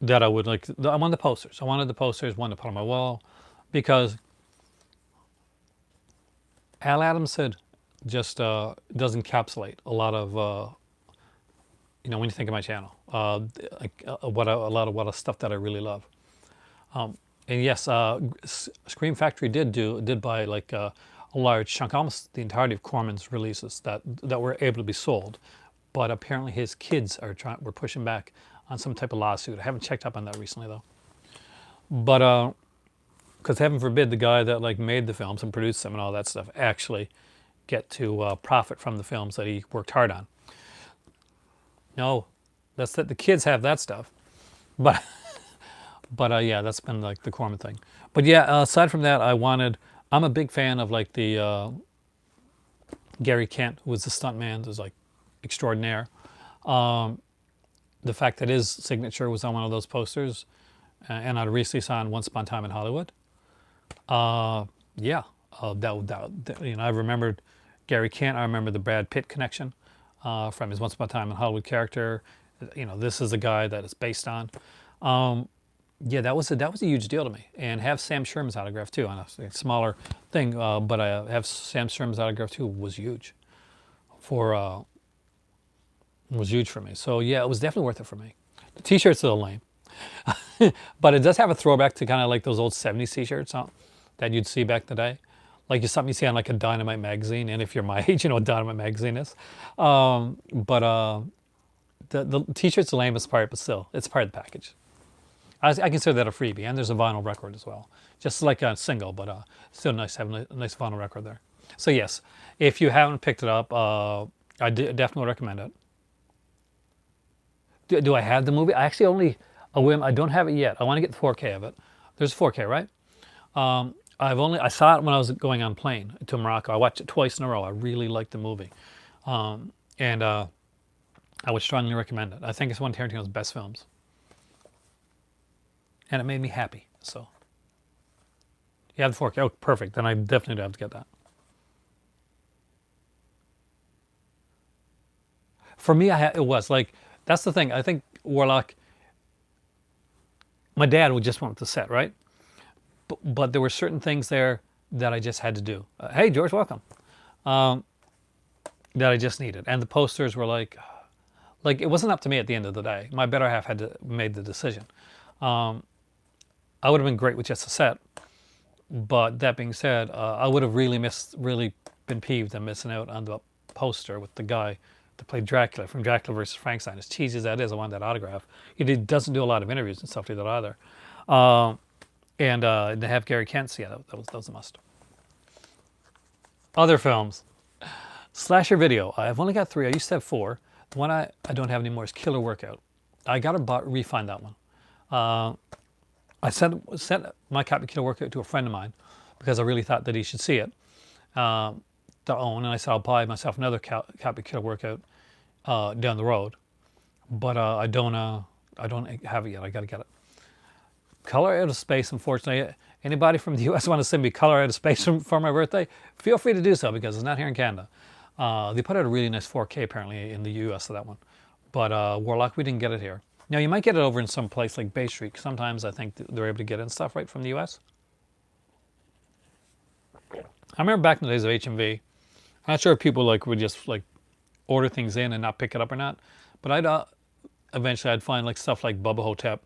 that I would like. I wanted the posters. I wanted the posters, one to put on my wall, because Al Adams said just does encapsulate a lot of when you think of my channel, what a lot of what stuff that I really love. And yes, Scream Factory did buy like a large chunk, almost the entirety of Corman's releases that were able to be sold, but apparently his kids were pushing back on some type of lawsuit. I haven't checked up on that recently though, but because heaven forbid the guy that like made the films and produced them and all that stuff actually get to profit from the films that he worked hard on. No, that's that the kids have that stuff, but yeah, that's been like the Corman thing. But yeah, aside from that, I'm a big fan of like the Gary Kent, who was the stuntman, was like extraordinaire. The fact that his signature was on one of those posters, and I recently saw in Once Upon a Time in Hollywood. Yeah, I remembered Gary Kent. I remember the Brad Pitt connection from his Once Upon a Time in Hollywood character. This is the guy that it's based on. Yeah, that was a huge deal to me, and have Sam Sherman's autograph too on a smaller thing, but I have Sam Sherman's autograph too was huge for me. So yeah, it was definitely worth it for me. The T-shirt's a little lame, but it does have a throwback to kind of like those old '70s T-shirts that you'd see back in the day, like just something you see on like a Dynamite magazine. And if you're my age, you know what Dynamite magazine is. But the T-shirt's the lamest part, but still, it's part of the package. I consider that a freebie, and there's a vinyl record as well, just like a single, but still nice to have a nice vinyl record there. So yes, if you haven't picked it up, I definitely recommend it. Do I have the movie? I actually I don't have it yet. I want to get the 4K of it. There's 4K, right? I saw it when I was going on plane to Morocco. I watched it twice in a row. I really liked the movie, and I would strongly recommend it. I think it's one of Tarantino's best films. And it made me happy. So, you have the 4K. Oh, perfect. Then I definitely do have to get that. For me, it was like, that's the thing. I think Warlock, my dad would just want the set, right? But there were certain things there that I just had to do. Hey, George, welcome. That I just needed. And the posters were like it wasn't up to me at the end of the day. My better half had made the decision. I would have been great with just a set, but that being said, I would have really been peeved and missing out on the poster with the guy that played Dracula from Dracula versus Frankenstein. As cheesy as that is, I want that autograph. He doesn't do a lot of interviews and stuff like that either. And to have Gary Kent, yeah, that was a must. Other films, slasher video. I've only got 3. I used to have 4. The one I don't have anymore is Killer Workout. I got to refine that one. I sent my copy of Killer Workout to a friend of mine because I really thought that he should see it to own, and I said I'll buy myself another copy of Killer Workout down the road, but I don't have it yet. I got to get it. Color Out of Space. Unfortunately, anybody from the U.S. want to send me Color Out of Space for my birthday? Feel free to do so because it's not here in Canada. They put out a really nice 4K apparently in the U.S. for that one, but Warlock, we didn't get it here. Now, you might get it over in some place like Bay Street. Sometimes I think they're able to get in stuff right from the U.S. I remember back in the days of HMV, I'm not sure if people would just order things in and not pick it up or not, but eventually I'd find stuff like Bubba Hotep,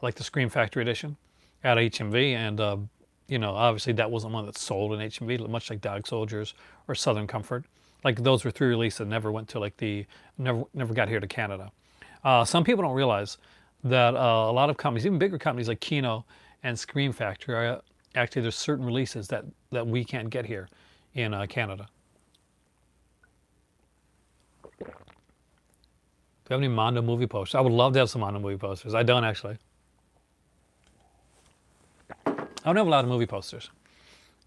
like the Scream Factory edition at HMV, and obviously that wasn't one that's sold in HMV, much like Dog Soldiers or Southern Comfort. Those were 3 releases that never went to never got here to Canada. Some people don't realize that a lot of companies, even bigger companies like Kino and Scream Factory, actually there's certain releases that we can't get here in Canada. we have any Mondo movie posters? I would love to have some Mondo movie posters. I don't actually. I don't have a lot of movie posters.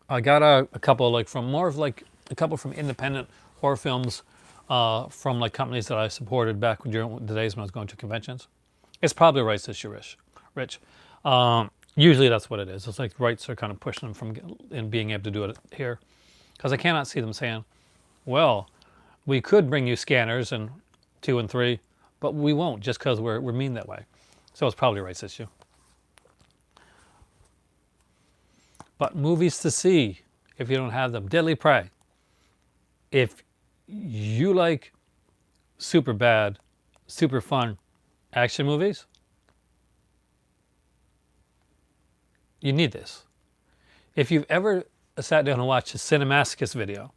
I got a couple like from more of like a couple from independent horror films from like companies that I supported back during the days when I was going to conventions. It's probably rights issue, Rich. Usually that's what it is. It's like rights are kind of pushing them from in being able to do it here, because I cannot see them saying, "Well, we could bring you scanners and 2 and 3, but we won't just because we're mean that way." So it's probably a rights issue. But movies to see if you don't have them. Deadly Prey. If you like super bad, super fun action movies, you need this. If you've ever sat down and watched a Cinemasochist video,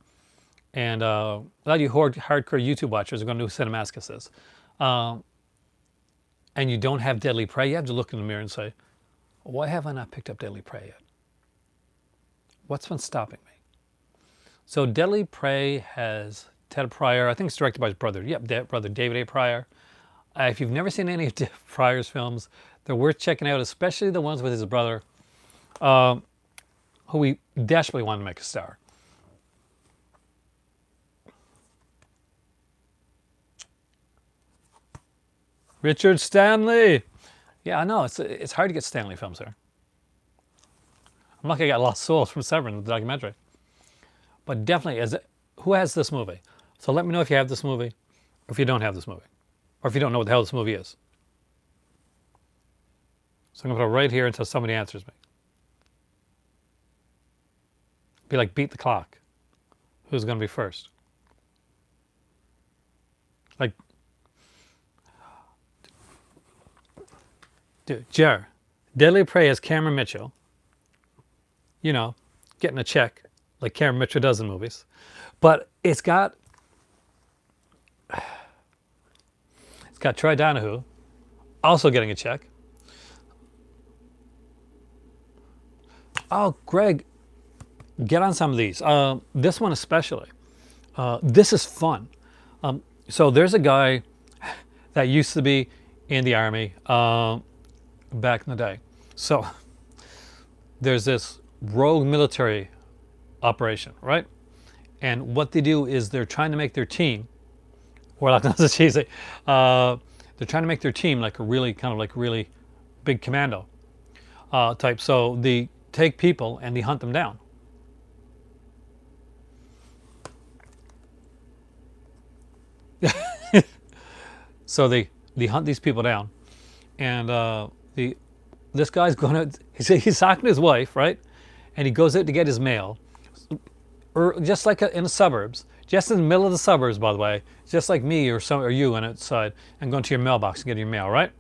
and a lot of you hardcore YouTube watchers are going to know who Cinemasochist is, and you don't have Deadly Prey, you have to look in the mirror and say, why have I not picked up Deadly Prey yet? What's been stopping me? So Deadly Prey has Ted Pryor. I think it's directed by his brother. Yep, brother David A. Pryor. If you've never seen any of Pryor's films, they're worth checking out, especially the ones with his brother, who he desperately wanted to make a star. Richard Stanley. Yeah, I know. It's hard to get Stanley films there. I'm lucky I got Lost Souls from Severin, the documentary. But definitely, who has this movie? So let me know if you have this movie, or if you don't have this movie, or if you don't know what the hell this movie is. So I'm going to put it right here until somebody answers me. Be like, beat the clock. Who's going to be first? Like, dude, Jer, Deadly Prey has Cameron Mitchell. You know, getting a check like Cameron Mitchell does in movies. But it's got Troy Donahue also getting a check. Oh, Greg, get on some of these. This one especially. This is fun. So there's a guy that used to be in the Army back in the day. So there's this rogue military operation, right? And what they do is they're trying to make their team, or like that's cheesy, they're trying to make their team like a really kind of like really big commando type. So they take people and they hunt them down. So they hunt these people down, and this guy's going to he's talking to his wife, right? And he goes out to get his mail, or just like in the suburbs, just in the middle of the suburbs, by the way, just like me or you on outside, and going to your mailbox and getting your mail, right?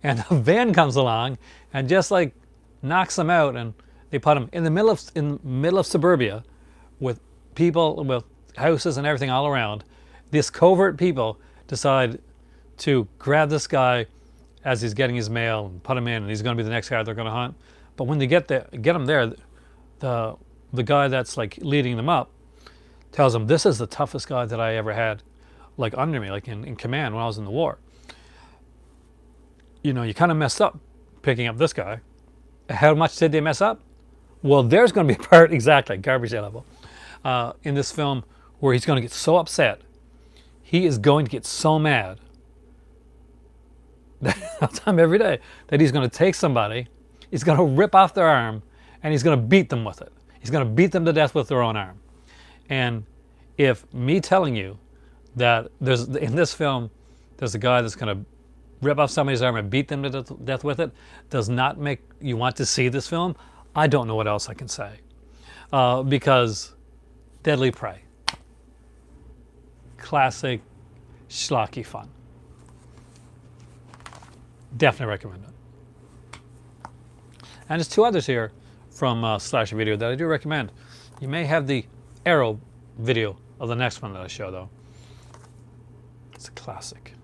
And a van comes along and just like knocks them out, and they put them in the middle of suburbia, with people with houses and everything all around. This covert people decide to grab this guy as he's getting his mail and put him in, and he's going to be the next guy they're going to hunt. But when they get him there, the guy that's like leading them up tells them, "This is the toughest guy that I ever had, like under me, like in command when I was in the war. You know, you kind of messed up picking up this guy." How much did they mess up? Well, there's going to be a part, exactly, garbage day level, in this film where he's going to get so upset. He is going to get so mad I'll tell him every day that he's going to take somebody, he's going to rip off their arm, and he's going to beat them with it. He's going to beat them to death with their own arm. And if me telling you that in this film, there's a guy that's going to rip off somebody's arm and beat them to death with it, does not make you want to see this film, I don't know what else I can say. Because Deadly Prey. Classic, schlocky fun. Definitely recommend it. And there's 2 others here from Slasher Video that I do recommend. You may have the Arrow video of the next one that I show, though. It's a classic.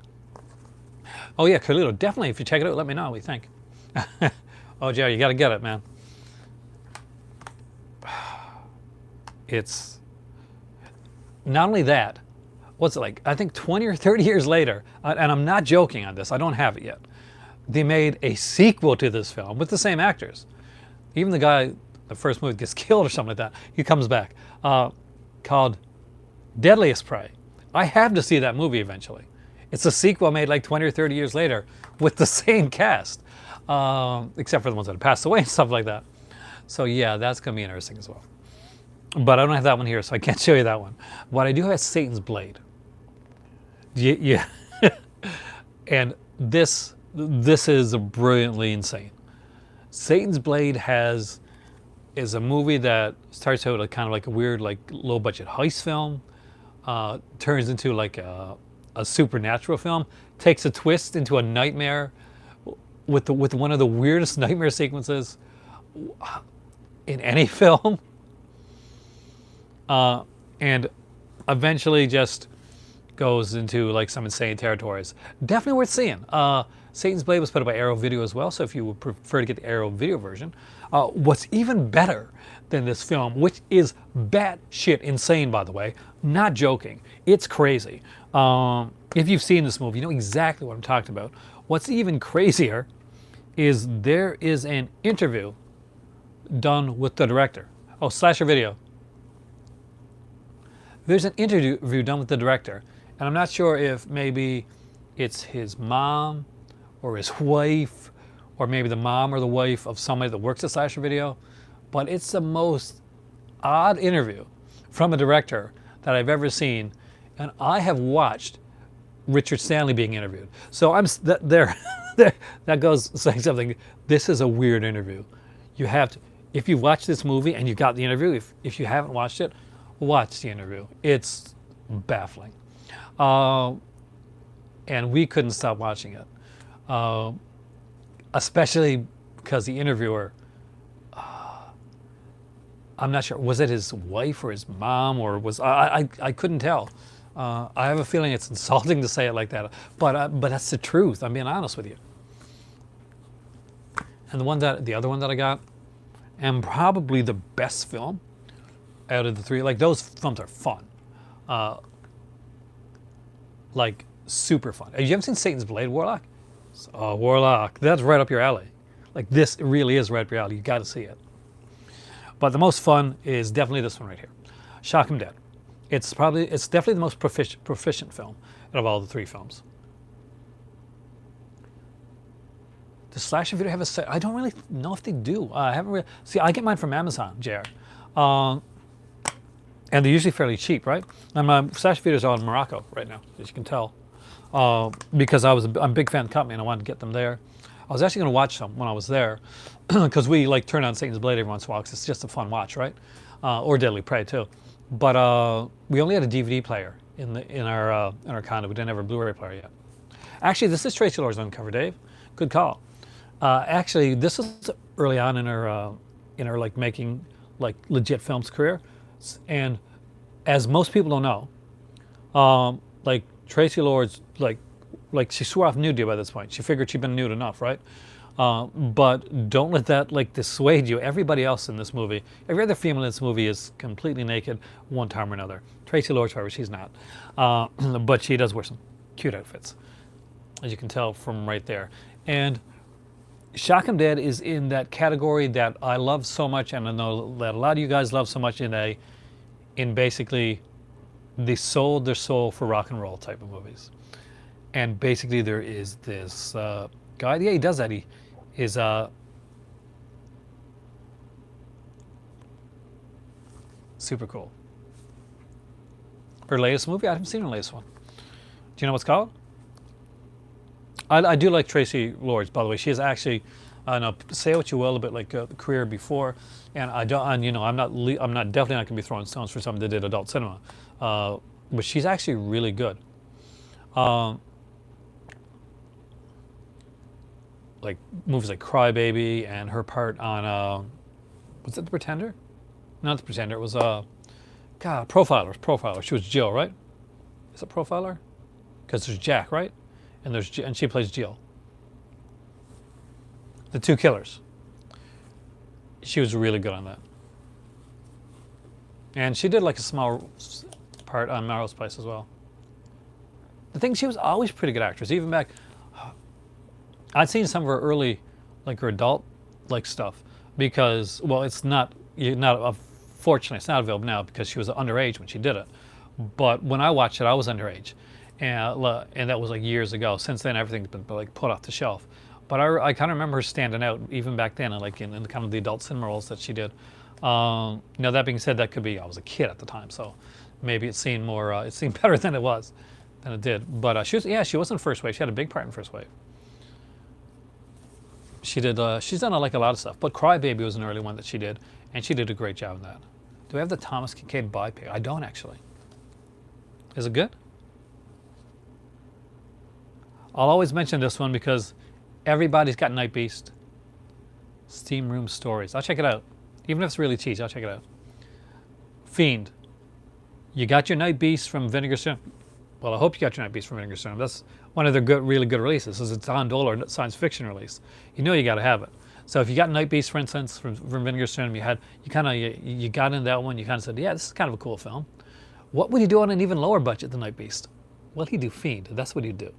Oh yeah, Carlito, definitely, if you check it out, let me know what you think. Oh, Jerry, you got to get it, man. It's not only that, what's it like? I think 20 or 30 years later, and I'm not joking on this, I don't have it yet. They made a sequel to this film with the same actors. Even the guy, the first movie gets killed or something like that. He comes back, called Deadliest Prey. I have to see that movie eventually. It's a sequel made like 20 or 30 years later with the same cast, except for the ones that have passed away and stuff like that. So yeah, that's going to be interesting as well. But I don't have that one here, so I can't show you that one. What I do have is Satan's Blade. Yeah. And this is brilliantly insane. Satan's Blade is a movie that starts out like kind of like a weird, like low budget heist film, turns into like a supernatural film, takes a twist into a nightmare with one of the weirdest nightmare sequences in any film, and eventually just goes into like some insane territories. Definitely worth seeing. Satan's Blade was put up by Arrow Video as well, so if you would prefer to get the Arrow Video version. What's even better than this film, which is batshit insane, by the way, not joking, it's crazy. If you've seen this movie, you know exactly what I'm talking about. What's even crazier is there is an interview done with the director. Oh, Slasher Video. There's an interview done with the director, and I'm not sure if maybe it's his mom or his wife, or maybe the mom or the wife of somebody that works at Slasher Video, but it's the most odd interview from a director that I've ever seen, and I have watched Richard Stanley being interviewed. So that goes saying something. This is a weird interview. You have to, if you watch this movie and you got the interview, if you haven't watched it, watch the interview. It's baffling. And we couldn't stop watching it. Especially because the interviewer, I'm not sure, was it his wife or his mom, or was, I couldn't tell. I have a feeling it's insulting to say it like that, but that's the truth. I'm being honest with you. And the other one that I got, and probably the best film out of the three, like those films are fun. Like super fun. You haven't seen Satan's Blade, Warlock? Oh, Warlock, that's right up your alley. Like this really is right up your alley. You got to see it. But the most fun is definitely this one right here, Shock 'Em Dead. It's definitely the most proficient film out of all the three films. Does Slasher Video have a set? I don't really know if they do. I haven't really. See, I get mine from Amazon, JR. And they're usually fairly cheap, right? And Slasher Videos are in Morocco right now, as you can tell. Because I'm a big fan of the company and I wanted to get them there. I was actually going to watch some when I was there, because we like turn on Satan's Blade every once in a while, because it's just a fun watch, right? Or Deadly Prey too. But we only had a DVD player in our condo. We didn't have a Blu-ray player yet. Actually, this is Tracy Lord's Uncover, Dave. Good call. Actually, this is early on in her like making like legit films career, and as most people don't know, like Tracy Lord's like she swore off nudity by this point. She figured she'd been nude enough, right? But don't let that like dissuade you. Everybody else in this movie, every other female in this movie is completely naked one time or another. Tracy Lord, however, she's not. But she does wear some cute outfits, as you can tell from right there. And Shock 'Em Dead is in that category that I love so much, and I know that a lot of you guys love so much in basically they sold their soul for rock and roll type of movies. And basically there is this guy, yeah, he does that. He is super cool. Her latest movie, I haven't seen her latest one. Do you know what's called? I do like Tracy Lords, by the way. She is actually, now say what you will, a bit like the career before, and I'm definitely not going to be throwing stones for someone that did adult cinema, but she's actually really good. Like movies like Cry Baby, and her part on was it The Pretender? Not The Pretender. It was Profiler. She was Jill, right? Is it Profiler? Because there's Jack, right? And she plays Jill. The Two Killers. She was really good on that. And she did like a small part on Melrose Place as well. the thing, she was always a pretty good actress. Even back, I'd seen some of her early, like her adult, like stuff, because well, it's not you're not fortunately it's not available now because she was underage when she did it. But when I watched it, I was underage, and that was like years ago. Since then, everything's been like put off the shelf. But I kind of remember her standing out even back then, like in the kind of the adult cinema roles that she did. Now that being said, that could be I was a kid at the time, so maybe it seemed more it seemed better than it did. But she was in First Wave. She had a big part in First Wave. She did. She's done like a lot of stuff, but Cry Baby was an early one that she did, and she did a great job in that. Do we have the Thomas Kincaid biped? I don't actually. Is it good? I'll always mention this one because everybody's got Night Beast. Steam Room Stories. I'll check it out. Even if it's really cheesy, I'll check it out. Fiend. You got your Night Beast from Vinegar Syndrome. Well, I hope you got your Night Beast from Vinegar Syndrome. That's one of their really good releases. This is a Don Dohler science fiction release. You know you got to have it. So if you got Night Beast, for instance, from Vinegar Syndrome, you got into that one. You kind of said, yeah, this is kind of a cool film. What would you do on an even lower budget than Night Beast? Well, he'd do Fiend. That's what he'd do.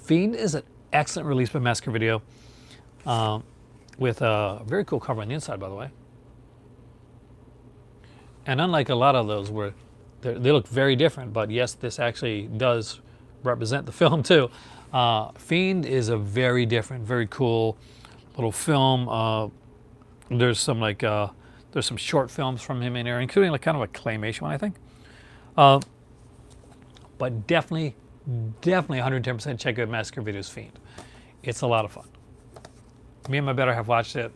Fiend is an excellent release by Massacre Video, with a very cool cover on the inside, by the way. And unlike a lot of those where they look very different, but yes, this actually does represent the film too. Fiend is a very different, very cool little film. There's some there's some short films from him in there, including like kind of a claymation one, I think. But definitely 110% check out Massacre Video's Fiend. It's a lot of fun. Me and my better half watched it.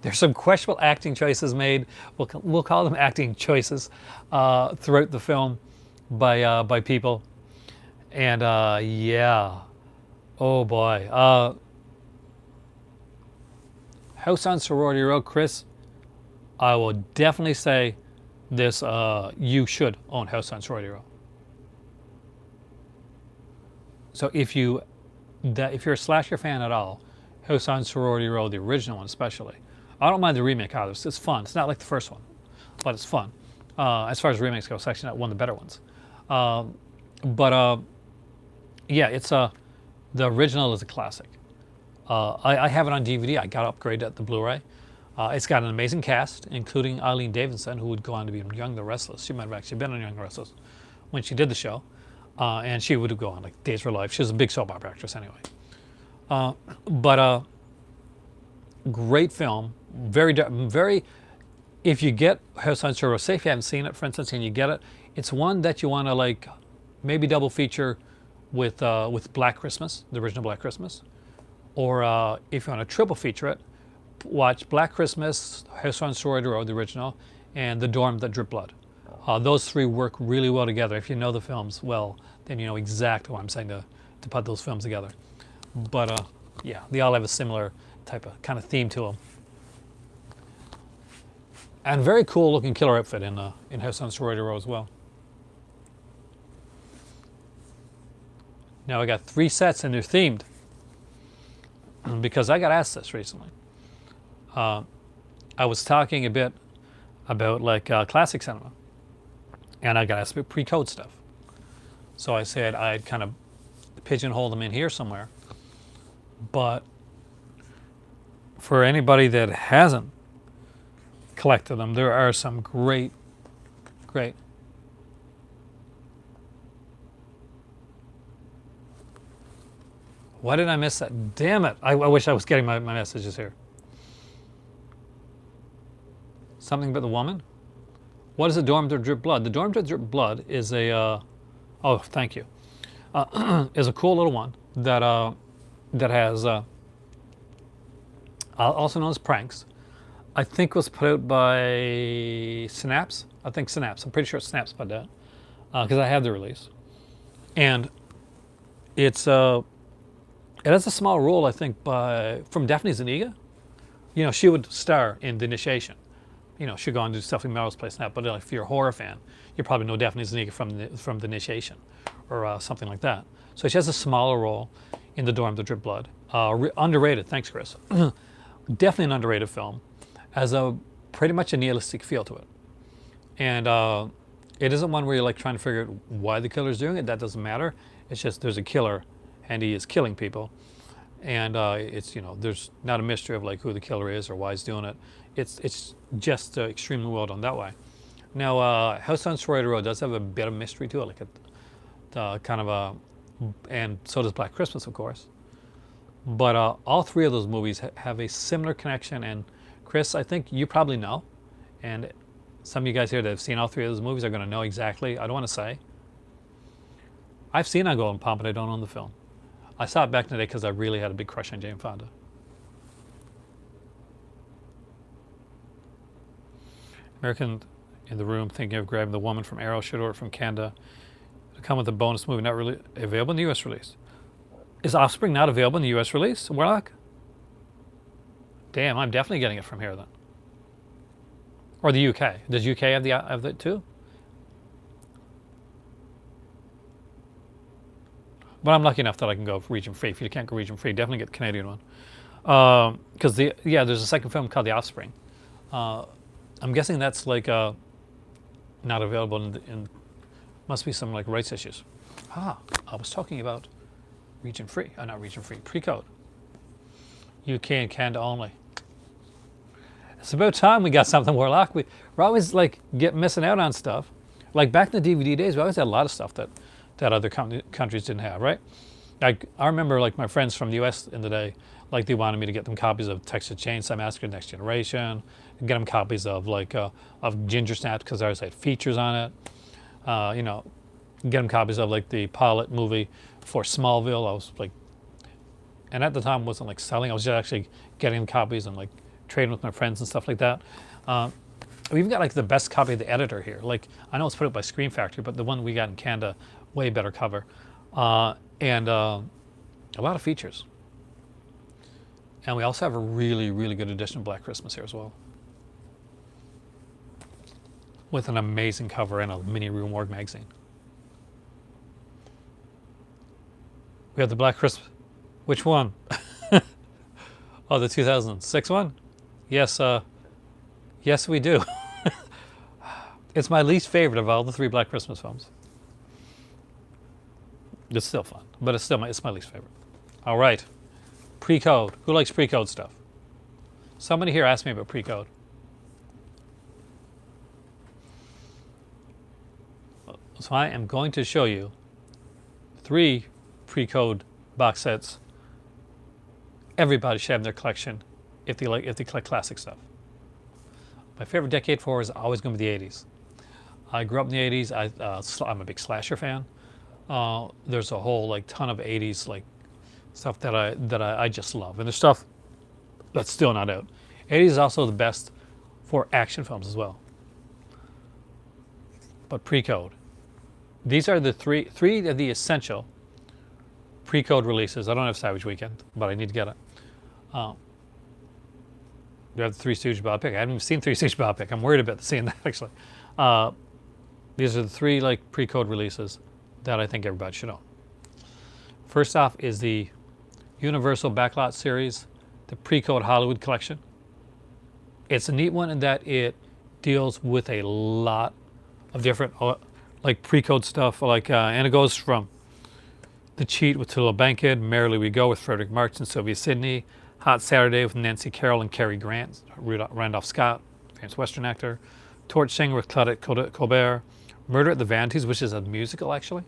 There's some questionable acting choices made. We'll call them acting choices throughout the film by people. And yeah, oh boy. House on Sorority Row, Chris. I will definitely say this. You should own House on Sorority Row. So if you're a slasher fan at all, House on Sorority Row, the original one especially. I don't mind the remake either. It's fun. It's not like the first one, but it's fun. As far as remakes go, it's actually not one of the better ones. Yeah, it's the original is a classic. I have it on DVD. I got upgraded at the Blu-ray. It's got an amazing cast, including Eileen Davidson, who would go on to be in Young the Restless. She might have actually been on Young the Restless when she did the show. And she would go on like Days of Her Life. She was a big soap opera actress anyway. Great film. Very. If you get House on Sorority, say if you haven't seen it, for instance, and you get it, it's one that you want to like maybe double feature with Black Christmas, the original Black Christmas, or if you want to triple feature it, watch Black Christmas, House on Sorority Row, the original, and The Dorm That Dripped Blood. Those three work really well together. If you know the films well, then you know exactly what I'm saying to put those films together. But yeah, they all have a similar type of kind of theme to them. And very cool looking killer outfit in House on Sorority Row as well. Now I got 3 sets and they're themed because I got asked this recently. I was talking a bit about like classic cinema, and I got asked about pre-code stuff. So I said I'd kind of pigeonhole them in here somewhere. But for anybody that hasn't collected them, there are some great. Why did I miss that? Damn it. I wish I was getting my messages here. Something about the woman? What is a Dorm That Dripped Blood? The Dorm That Dripped Blood is a, oh, thank you, is a cool little one that has, also known as Pranks. I think was put out by Synapse. I think Synapse. I'm pretty sure it's Synapse by that, because I have the release. And it's it has a small role, I think, from Daphne Zuniga. You know, she would star in The Initiation. You know, she'd go on to do stuff in Melrose Place now. But if you're a horror fan, you probably know Daphne Zuniga from the Initiation, or something like that. So she has a smaller role in The Dorm That Dripped Blood. Underrated. Thanks, Chris. Definitely an underrated film. Has a pretty much a nihilistic feel to it, and it isn't one where you're like trying to figure out why the killer's doing it. That doesn't matter. It's just there's a killer, and he is killing people, and it's there's not a mystery of like who the killer is or why he's doing it. It's just extremely well done that way. Now, House on Schroeder Road does have a bit of mystery to it, like a kind of a, and so does Black Christmas, of course. But all three of those movies have a similar connection. And Chris, I think you probably know, and some of you guys here that have seen all three of those movies are going to know exactly. I don't want to say. I've seen On Golden Pond, but I don't own the film. I saw it back in the day because I really had a big crush on Jane Fonda. American in the Room, thinking of grabbing the woman from Arrow, should order from Canada. To come with a bonus movie not really available in the U.S. release. Is Offspring not available in the U.S. release, Warlock? Damn, I'm definitely getting it from here then. Or the UK. Does UK have it too? But I'm lucky enough that I can go region free. If you can't go region free, definitely get the Canadian one. Because there's a second film called The Offspring. I'm guessing that's like not available in must be some like rights issues. I was talking about region free. Not region free. Pre-code. UK and Canada only. It's about time we got something, Warlock. We're always like missing out on stuff. Like back in the DVD days, we always had a lot of stuff that other countries didn't have, right? Like I remember like my friends from the US in the day, like they wanted me to get them copies of Texas Chainsaw Massacre: Next Generation, and get them copies of like of Ginger Snaps because ours had features on it. Get them copies of like the pilot movie for Smallville. I was like, and at the time it wasn't like selling. I was just actually getting copies and like trading with my friends and stuff like that. We even got like the best copy of The Editor here. Like I know it's put up by Scream Factory, but the one we got in Canada, way better cover, and a lot of features. And we also have a really, really good edition of Black Christmas here as well, with an amazing cover and a mini Rue Morgue magazine. We have the Black Christmas. Which one? Oh, the 2006 one? Yes, yes we do. It's my least favorite of all the three Black Christmas films. It's still fun, but it's my least favorite. All right, Pre-Code. Who likes Pre-Code stuff? Somebody here asked me about Pre-Code. So I am going to show you 3 Pre-Code box sets everybody should have in their collection if they collect classic stuff. My favorite decade for is always going to be the 80s. I grew up in the 80s. I'm a big slasher fan. There's a whole like ton of 80s like stuff that I just love, and there's stuff that's still not out. 80s is also the best for action films as well. But Pre-Code. These are the three of the essential Pre-Code releases. I don't have Savage Weekend, but I need to get it. We have the Three Stooges biopic. I haven't even seen Three Stooges biopic. I'm worried about seeing that actually. These are the 3 like Pre-Code releases that I think everybody should own. First off is the Universal Backlot series, the Pre-Code Hollywood collection. It's a neat one in that it deals with a lot of different like Pre-Code stuff, like and it goes from The Cheat with Tula Bankhead, Merrily We Go with Frederick March and Sylvia Sidney, Hot Saturday with Nancy Carroll and Cary Grant, Randolph Scott, famous Western actor, Torch Singer with Claudette Colbert, Murder at the Vanities, which is a musical actually,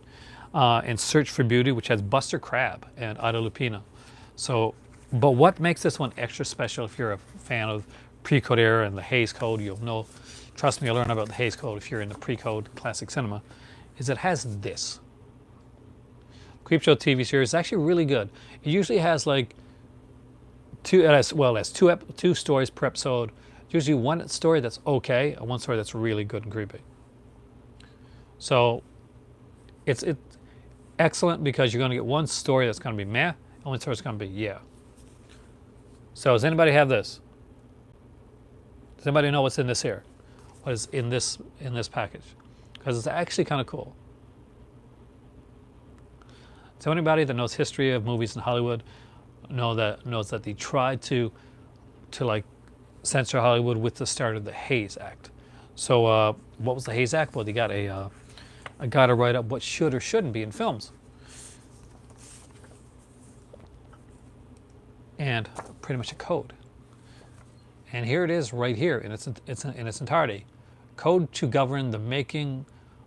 and Search for Beauty, which has Buster Crabbe and Ida Lupino. So, but what makes this one extra special, if you're a fan of Pre-Code era and the Hays Code, you'll know, trust me, you'll learn about the Hays Code if you're in the Pre-Code classic cinema, is it has this. Creepshow TV series is actually really good. It usually has like two stories per episode. Usually one story that's okay and one story that's really good and creepy. So it's excellent because you're going to get one story that's going to be meh, and one story that's going to be yeah. So does anybody have this? Does anybody know what's in this here? What is in this package? Because it's actually kind of cool. So anybody that knows history of movies in Hollywood knows that they tried to like censor Hollywood with the start of the Hays Act. So what was the Hays Act? Well, they got a guy to write up what should or shouldn't be in films. and pretty much a code. And here it is right here in its entirety. Code to govern the making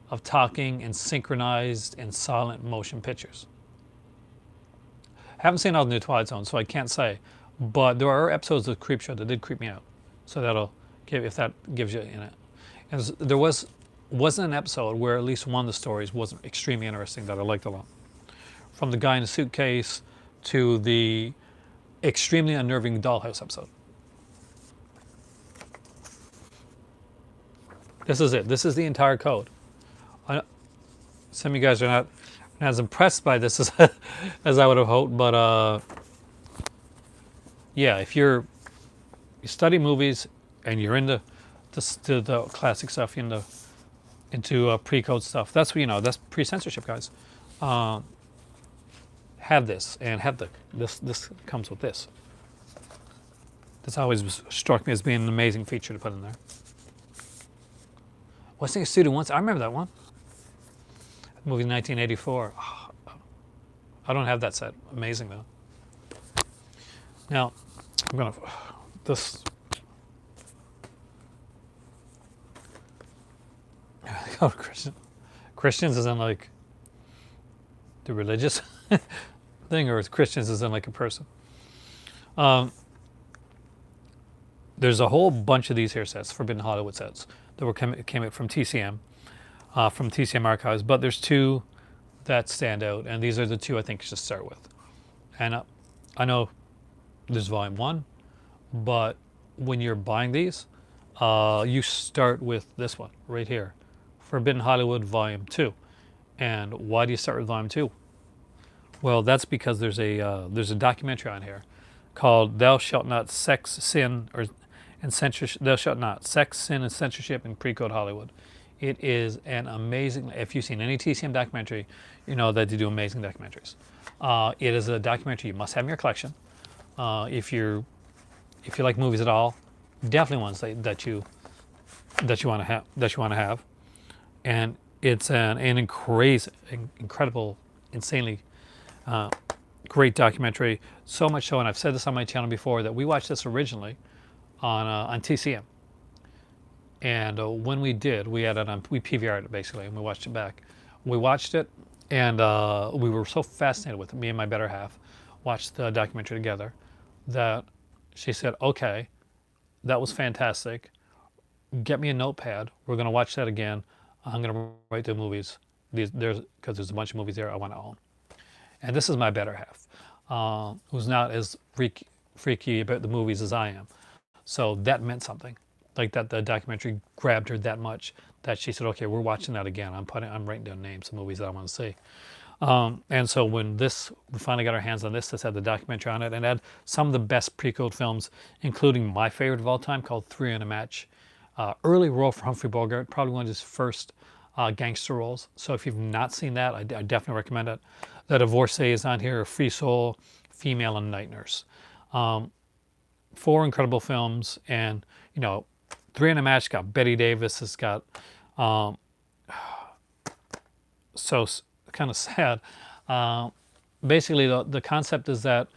of talking and synchronized and silent motion pictures. I haven't seen all the new Twilight Zone, so I can't say. But there are episodes of Creepshow that did creep me out. So that'll give, if that gives you in it. And there wasn't an episode where at least one of the stories wasn't extremely interesting that I liked a lot. From the guy in the suitcase to the extremely unnerving dollhouse episode. This is it. This is the entire code. Some of you guys are not as impressed by this as I would have hoped, but yeah, if you study movies and you're into the classic stuff, into pre-code stuff, that's what that's pre-censorship, guys. Have this and have this comes with this. This always struck me as being an amazing feature to put in there. West Side Studio once. I remember that one. Movie 1984. Oh, I don't have that set. Amazing though. Now, I'm gonna this. Oh, Christians is in like the religious thing, or Christians is in like a person. There's a whole bunch of these here sets, Forbidden Hollywood sets, that came out from TCM archives, but there's two that stand out, and these are the two I think you should start with. And I know there's volume 1, but when you're buying these, you start with this one right here, Forbidden Hollywood volume 2. And why do you start with volume 2? Well, that's because there's a documentary on here called "Thou Shalt Not Sex, Sin, and Censorship." Thou Shalt Not Sex, Sin, and Censorship in Pre-Code Hollywood. It is an amazing. If you've seen any TCM documentary, you know that they do amazing documentaries. It is a documentary you must have in your collection. If you like movies at all, definitely ones that you want to have, and it's an incredible, insanely great documentary. So much so, and I've said this on my channel before, that we watched this originally on TCM. And when we did, we had it on, we PVR'd it basically, and we watched it back. We watched it, and we were so fascinated with it. Me and my better half watched the documentary together, that she said, "Okay, that was fantastic. Get me a notepad. We're going to watch that again. I'm going to write the movies. Because there's a bunch of movies there I want to own." And this is my better half, who's not as freaky about the movies as I am. So that meant something. Like that, the documentary grabbed her that much that she said, "Okay, we're watching that again. I'm writing down names of movies that I want to see." And so when we finally got our hands on this had the documentary on it, and had some of the best pre-code films, including my favorite of all time, called Three in a Match. Early role for Humphrey Bogart, probably one of his first gangster roles. So if you've not seen that, I definitely recommend it. The Divorcee is on here, Free Soul, Female, and Night Nurse. 4 incredible films, and Three in a Match got Betty Davis. It's got so kind of sad. Basically, the concept is that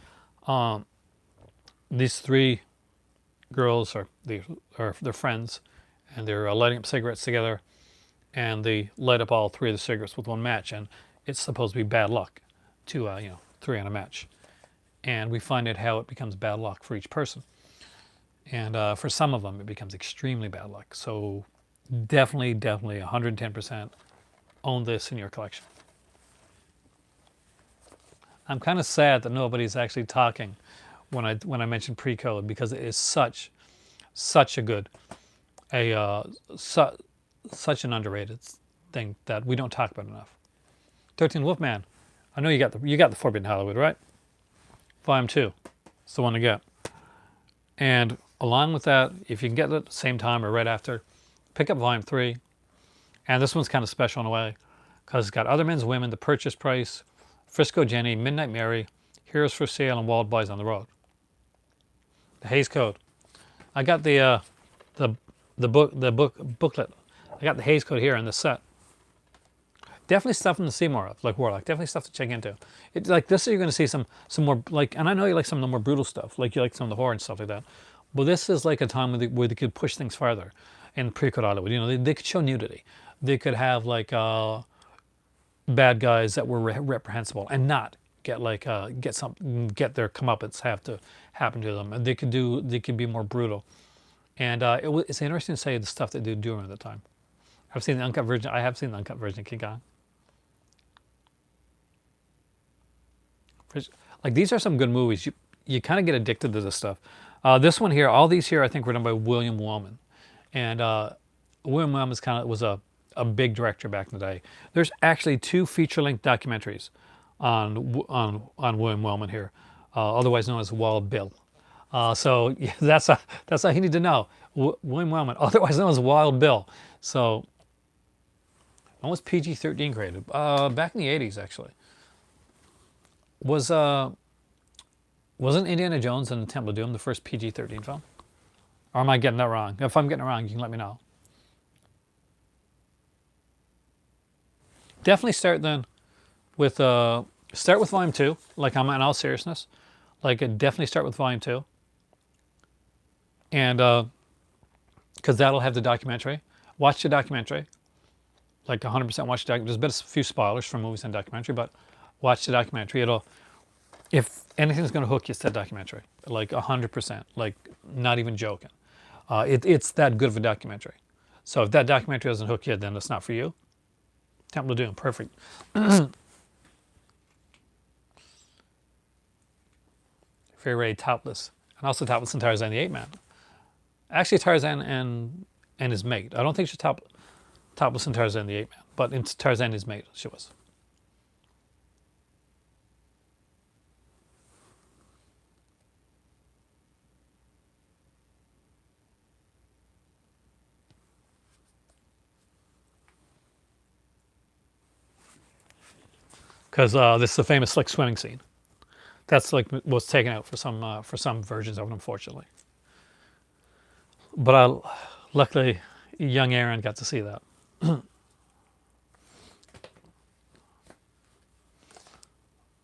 these 3 girls are they're friends, and they're lighting up cigarettes together, and they light up all 3 of the cigarettes with one match, and it's supposed to be bad luck to 3 in a match. And we find out how it becomes bad luck for each person. And for some of them, it becomes extremely bad luck. So definitely 110% own this in your collection. I'm kind of sad that nobody's actually talking when I mention pre-code, because it is such a good, such an underrated thing that we don't talk about enough. 13 Wolfman. I know you got the Forbidden Hollywood, right? Volume 2. It's the one to get. And along with that, if you can get it at the same time or right after, pick up Volume 3. And this one's kind of special in a way, because it's got Other Men's Women, The Purchase Price, Frisco Jenny, Midnight Mary, Heroes for Sale, and Wild Boys on the Road. The Hays Code. I got the booklet. I got the Hays Code here in this set. Definitely stuff to see more of, like Warlock. Definitely stuff to check into. It's like this, you're going to see some more like, and I know you like some of the more brutal stuff, like you like some of the horror and stuff like that. But this is like a time where they could push things farther in pre-code Hollywood. You know, they could show nudity. They could have like bad guys that were reprehensible and not get like get their comeuppance have to happen to them. And they could be more brutal. And it's interesting to say the stuff that they do during the time. I've seen the uncut version. I have seen the uncut version of King Kong. Like these are some good movies. You kind of get addicted to this stuff. This one here, all these here, I think were done by William Wellman, and William Wellman was a big director back in the day. There's actually 2 feature-length documentaries on William Wellman here, otherwise known as Wild Bill. So yeah, that's all you need to know. William Wellman, otherwise known as Wild Bill. So almost PG-13 graded. Back in the 80s, actually. Wasn't Indiana Jones and the Temple of Doom the first PG-13 film? Or am I getting that wrong? If I'm getting it wrong, you can let me know. Definitely start then with volume 2. Like I'm in all seriousness, like definitely start with volume 2, and because that'll have the documentary. Watch the documentary, like 100% watch the documentary. There's been a few spoilers from movies and documentary, but watch the documentary. If anything's going to hook you, it's that documentary, like 100%, like not even joking. It's that good of a documentary. So if that documentary doesn't hook you, then it's not for you. Temple of Doom, perfect. Fairy Ray topless, and also topless in Tarzan the Ape Man. Actually, Tarzan and his mate. I don't think she's topless in Tarzan the Ape Man, but in Tarzan and his mate, she was. Because this is a famous slick swimming scene. That's like was taken out for some versions of it, unfortunately. But luckily, young Aaron got to see that.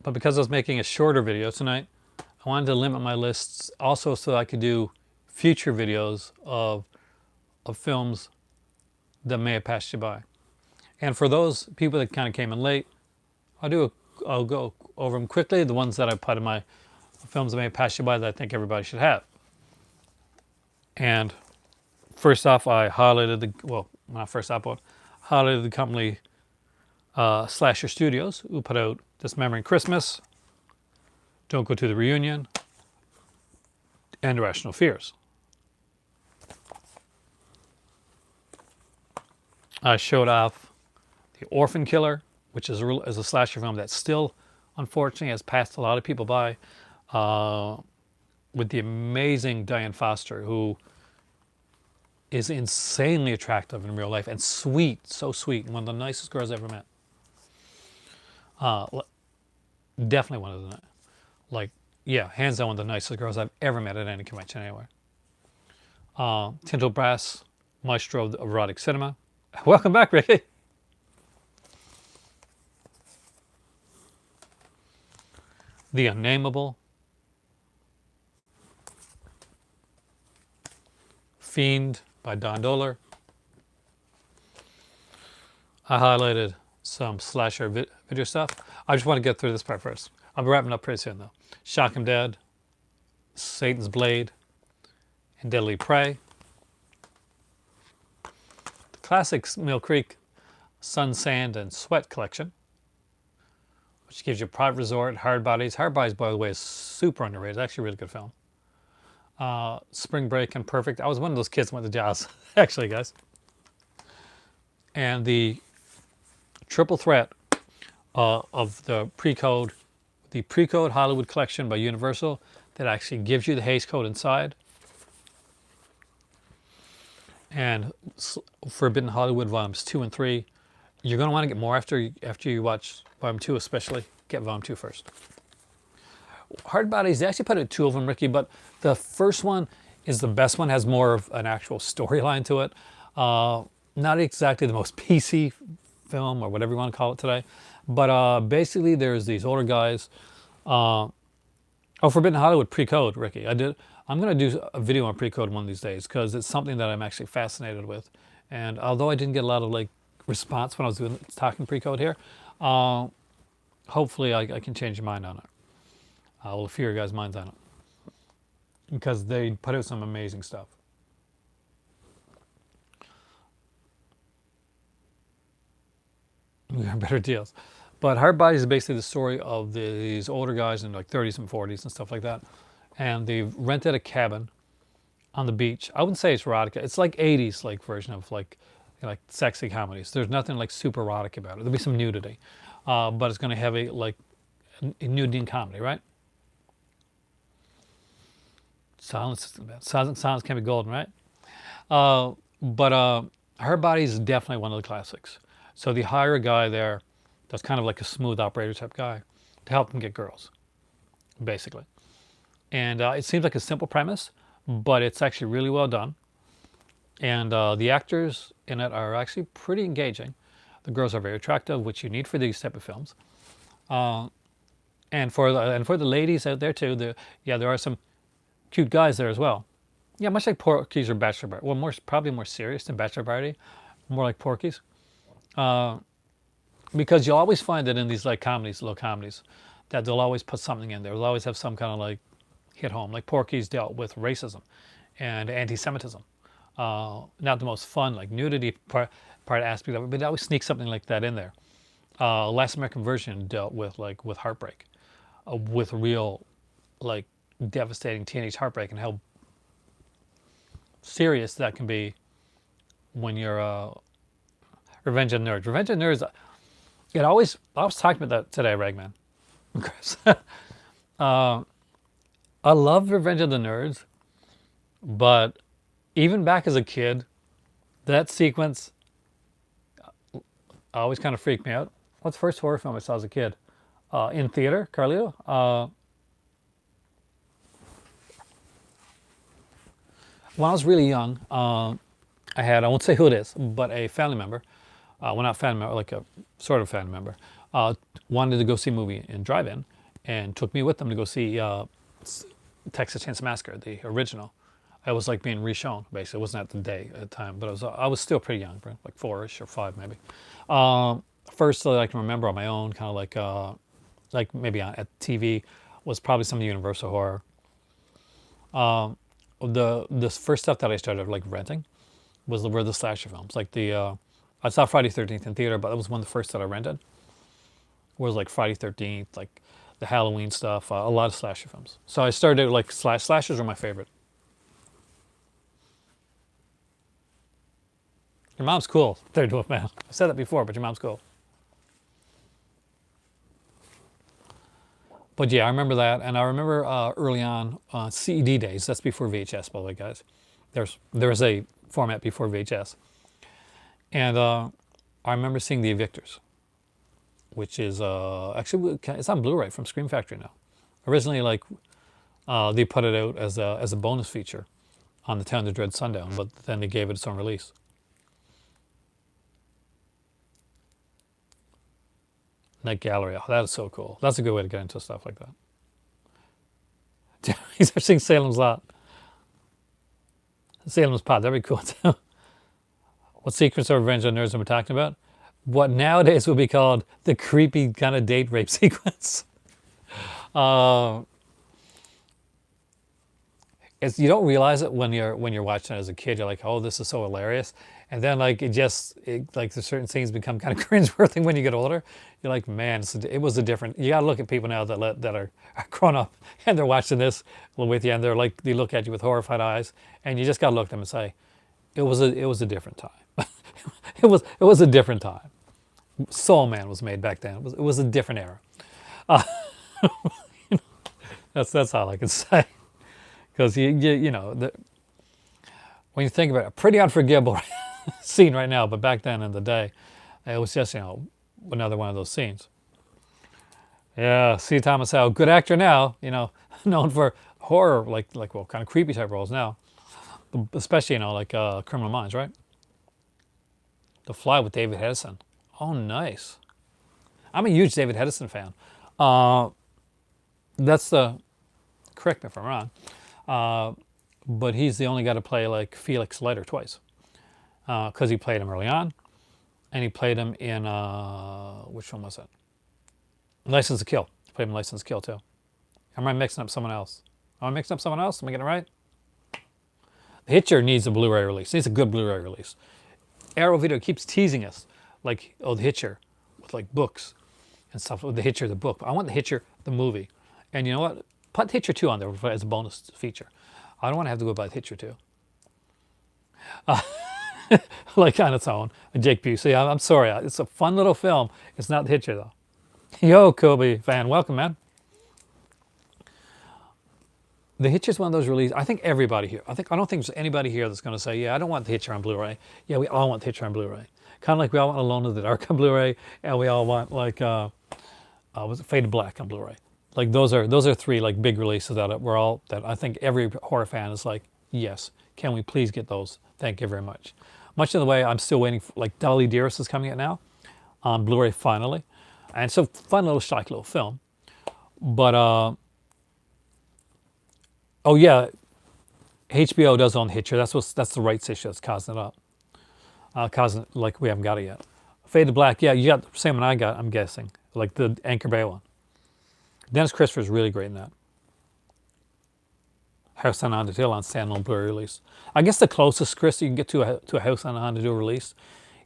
But because I was making a shorter video tonight, I wanted to limit my lists also so I could do future videos of films that may have passed you by. And for those people that kind of came in late, I'll go over them quickly, the ones that I put in my films that may pass you by that I think everybody should have. And first off, I highlighted highlighted the company Slasher Studios, who put out Dismembering Christmas, Don't Go to the Reunion, and Irrational Fears. I showed off The Orphan Killer, which is a slasher film that still, unfortunately, has passed a lot of people by, with the amazing Diane Foster, who is insanely attractive in real life and sweet, so sweet, and one of the nicest girls I've ever met. Definitely one of the, like, yeah, hands down one of the nicest girls I've ever met at any convention anywhere. Tinto Brass, maestro of erotic cinema. Welcome back, Ricky. The Unnameable, Fiend by Don Dohler. I highlighted some slasher video stuff. I just want to get through this part first. I'll be wrapping up pretty soon though. Shock 'Em Dead, Satan's Blade, and Deadly Prey. The classic Mill Creek Sun, Sand, and Sweat collection, which gives you Private Resort, Hard Bodies. Hard Bodies, by the way, is super underrated. It's actually a really good film. Spring Break and Perfect. I was one of those kids that went to Jaws, actually, guys. And triple threat of the pre-code Hollywood collection by Universal that actually gives you the Hays Code inside. And Forbidden Hollywood Volumes 2 and 3. You're going to want to get more after you watch Volume 2, especially. Get Volume 2 first. Hard Bodies, they actually put out 2 of them, Ricky, but the first one is the best one, has more of an actual storyline to it. Not exactly the most PC film or whatever you want to call it today. But basically, there's these older guys. Oh, Forbidden Hollywood Pre-Code, Ricky. I'm going to do a video on Pre-Code one of these days because it's something that I'm actually fascinated with. And although I didn't get a lot of like response when I was talking Pre-Code here, hopefully I can change your mind on it. Well, a few of your guys' minds on it because they put out some amazing stuff. We got better deals. But Hard Bodies is basically the story of these older guys in like 30s and 40s and stuff like that. And they've rented a cabin on the beach. I wouldn't say it's erotica. It's like 80s like version of like sexy comedies. There's nothing like super erotic about it. There'll be some nudity. But it's going to have a nudity in comedy, right? Silence can be golden, right? But Hard Bodies is definitely one of the classics. So they hire a guy there that's kind of like a smooth operator type guy to help them get girls, basically. And it seems like a simple premise, but it's actually really well done. And the actors in it are actually pretty engaging. The girls are very attractive, which you need for these type of films. And for the ladies out there too, there are some cute guys there as well. Yeah, much like Porky's or Bachelor Party. Well, probably more serious than Bachelor Party, more like Porky's. Because you'll always find that in these like comedies, low comedies, that they'll always put something in there. They'll always have some kind of like hit home. Like Porky's dealt with racism and anti-Semitism. Not the most fun, like nudity part aspect of it, but they always sneak something like that in there. Last American Version dealt with heartbreak, with real like devastating teenage heartbreak and how serious that can be when you're Revenge of the Nerds. Revenge of the Nerds. I was talking about that today, Ragman. I love Revenge of the Nerds, but even back as a kid, that sequence always kind of freaked me out. What's the first horror film I saw as a kid? In theater, Carlito? When I was really young, I won't say who it is, but a family member, well, not family member, like a sort of family member, wanted to go see a movie in drive-in and took me with them to go see Texas Chainsaw Massacre, the original. I was like being reshown, basically. It wasn't at the day at the time, but I was still pretty young, like 4-ish or 5 maybe. First that I can remember on my own, kind of like maybe at TV, was probably some Universal horror. The first stuff that I started like renting were the slasher films. Like I saw Friday 13th in theater, but that was one of the first that I rented. Was like Friday 13th, like the Halloween stuff, a lot of slasher films. So I started like slashers were my favorite. Your mom's cool, Third Wolf Man. I said that before, but your mom's cool. But yeah, I remember that, and I remember early on CED days. That's before VHS, by the way, guys. There was a format before VHS, and I remember seeing The Evictors, which is actually it's on Blu-ray from Scream Factory now. Originally, like they put it out as a bonus feature on the Town to Dread Sundown, but then they gave it its own release. Night Gallery, oh, that is so cool. That's a good way to get into stuff like that. He's seeing Salem's Lot. Salem's Pot, that'd be cool too. What sequence of Revenge of the Nerds am I talking about? What nowadays would be called the creepy kind of date rape sequence. You don't realize it when you're watching it as a kid. You're like, oh, this is so hilarious. And then like like the certain scenes become kind of cringeworthy when you get older. You're like, man, it was a different. You got to look at people now that are grown up and they're watching this with you, and they look at you with horrified eyes, and you just got to look at them and say, it was a different time. it was a different time. Soul Man was made back then. It was a different era. That's all I can say. Because you know when you think about it, a pretty unforgivable scene right now, but back then in the day, it was just another one of those scenes. Yeah, C. Thomas Howell, good actor now, known for horror, like kind of creepy type roles now, especially like Criminal Minds, right? The Fly with David Hedison. Oh, nice. I'm a huge David Hedison fan. Uh, that's the, correct me if I'm wrong, but he's the only guy to play like Felix Leiter twice. Because he played him early on, and he played him in, which one was it? License to Kill. He played him in License to Kill too. Am I mixing up someone else? Am I mixing up someone else? Am I getting it right? The Hitcher needs a Blu-ray release. Needs a good Blu-ray release. Arrow Video keeps teasing us, like, oh, The Hitcher, with like books and stuff. With The Hitcher, the book. But I want The Hitcher, the movie. And you know what? Put Hitcher 2 on there as a bonus feature. I don't want to have to go buy Hitcher 2. Like on its own. Jake Busey. I'm sorry. It's a fun little film. It's not The Hitcher though. Yo, Kobe fan. Welcome, man. The Hitcher is one of those releases. I think everybody here. I don't think there's anybody here that's going to say, "Yeah, I don't want The Hitcher on Blu-ray." Yeah, we all want The Hitcher on Blu-ray. Kind of like we all want Alone in the Dark on Blu-ray, and we all want like was it Faded Black on Blu-ray? Like those are three like big releases that I think every horror fan is like, yes, can we please get those? Thank you very much. Much of the way, I'm still waiting for, like, Dolly Dearest is coming out now on Blu-ray finally, and it's a fun little shock little film. But oh yeah, HBO does own Hitcher. That's the rights issue that's causing it up. Causing, like, we haven't got it yet. Faded Black, yeah, you got the same one I got. I'm guessing, like the Anchor Bay one. Dennis Christopher's really great in that. House on Haunted Hill on standalone Blu-ray release. I guess the closest, Chris, you can get to a House on Haunted Hill release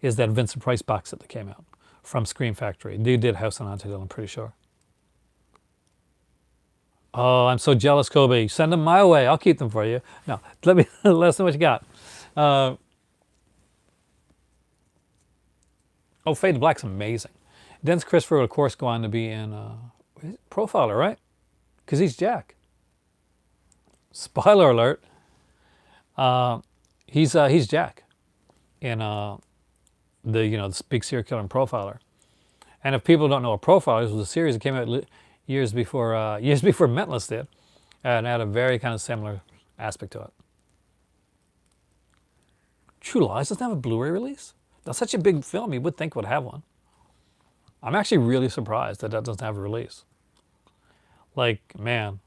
is that Vincent Price box set that came out from Scream Factory. They did House on Haunted Hill, I'm pretty sure. Oh, I'm so jealous, Kobe. Send them my way. I'll keep them for you. No, let us know what you got. Oh, Faded Black's amazing. Dennis Christopher will, of course, go on to be in Profiler, right? Because he's Jack. Spoiler alert. He's Jack in this big serial killer and Profiler. And if people don't know what Profiler is, it was a series that came out years before Mentalist did, and had a very kind of similar aspect to it. True Lies doesn't have a Blu-ray release? That's such a big film, you would think it would have one. I'm actually really surprised that doesn't have a release. Like, man.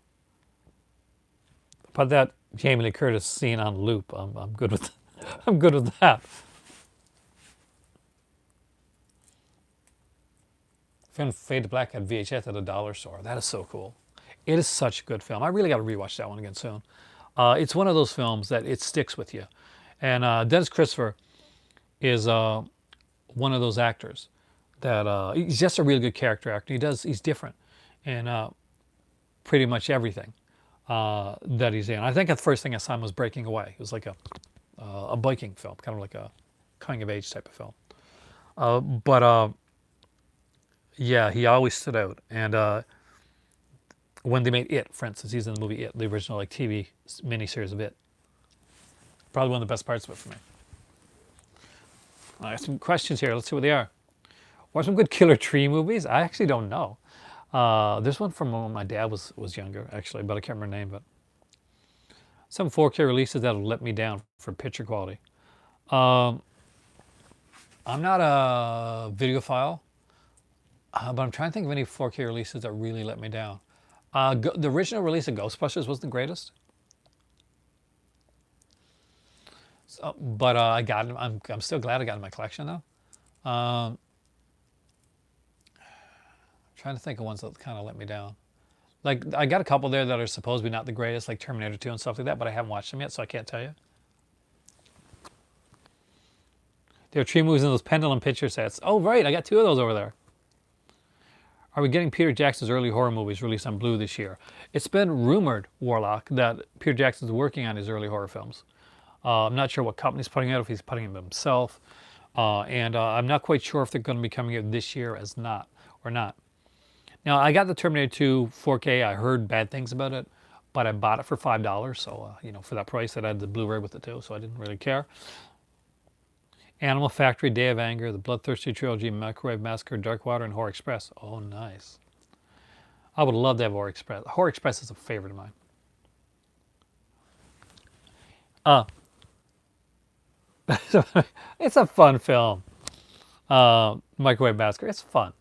Put that Jamie Lee Curtis scene on loop. I'm good with I'm good with that. Film Faded Black at VHS at a dollar store. That is so cool. It is such a good film. I really got to rewatch that one again soon. It's one of those films that it sticks with you. And Dennis Christopher is one of those actors that he's just a really good character actor. He's different in pretty much everything that he's in. I think the first thing I saw him was Breaking Away. It was like a biking film, kind of like a coming of age type of film. But yeah, he always stood out. And when they made It, for instance, he's in the movie It, the original like TV miniseries of It. Probably one of the best parts of it for me. I have some questions here. Let's see what they are. What are some good Killer Tree movies? I actually don't know. There's one from when my dad was younger, actually, but I can't remember the name. But some 4K releases that'll let me down for picture quality. I'm not a videophile, but I'm trying to think of any 4K releases that really let me down. The original release of Ghostbusters was the greatest. So, but I got it. I'm still glad I got it in my collection though. Trying to think of ones that kind of let me down. Like, I got a couple there that are supposed to be not the greatest, like Terminator 2 and stuff like that, but I haven't watched them yet, so I can't tell you. There are tree movies in those pendulum picture sets. Oh, right, I got 2 of those over there. Are we getting Peter Jackson's early horror movies released on Blue this year? It's been rumored, Warlock, that Peter Jackson's working on his early horror films. I'm not sure what company's putting out, if he's putting them himself. And I'm not quite sure if they're going to be coming out this year or not. Now, I got the Terminator 2 4K. I heard bad things about it, but I bought it for $5. So, for that price, I had the Blu-ray with it too, so I didn't really care. Animal Factory, Day of Anger, The Bloodthirsty Trilogy, Microwave Massacre, Dark Water, and Horror Express. Oh, nice. I would love to have Horror Express. Horror Express is a favorite of mine. It's a fun film. Microwave Massacre. It's fun.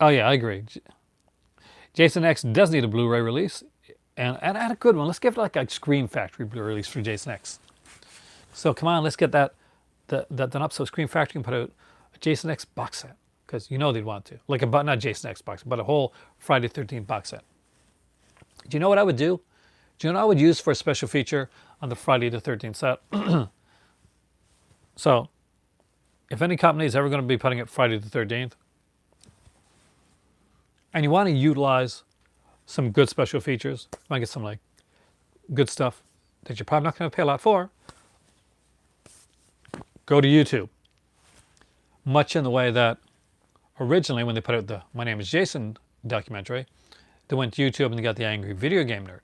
Oh yeah, I agree. Jason X does need a Blu-ray release, and a good one. Let's give it like a Scream Factory Blu-ray release for Jason X. So come on, let's get that done up. So Scream Factory can put out a Jason X box set because you know they'd want to, like not Jason X box, but a whole Friday 13th box set. Do you know what I would do? Do you know what I would use for a special feature on the Friday the 13th set? So, if any company is ever going to be putting up Friday the 13th, and you want to utilize some good special features, you might get some like good stuff that you're probably not going to pay a lot for, go to YouTube. Much in the way that originally when they put out the My Name is Jason documentary, they went to YouTube and they got the Angry Video Game Nerd.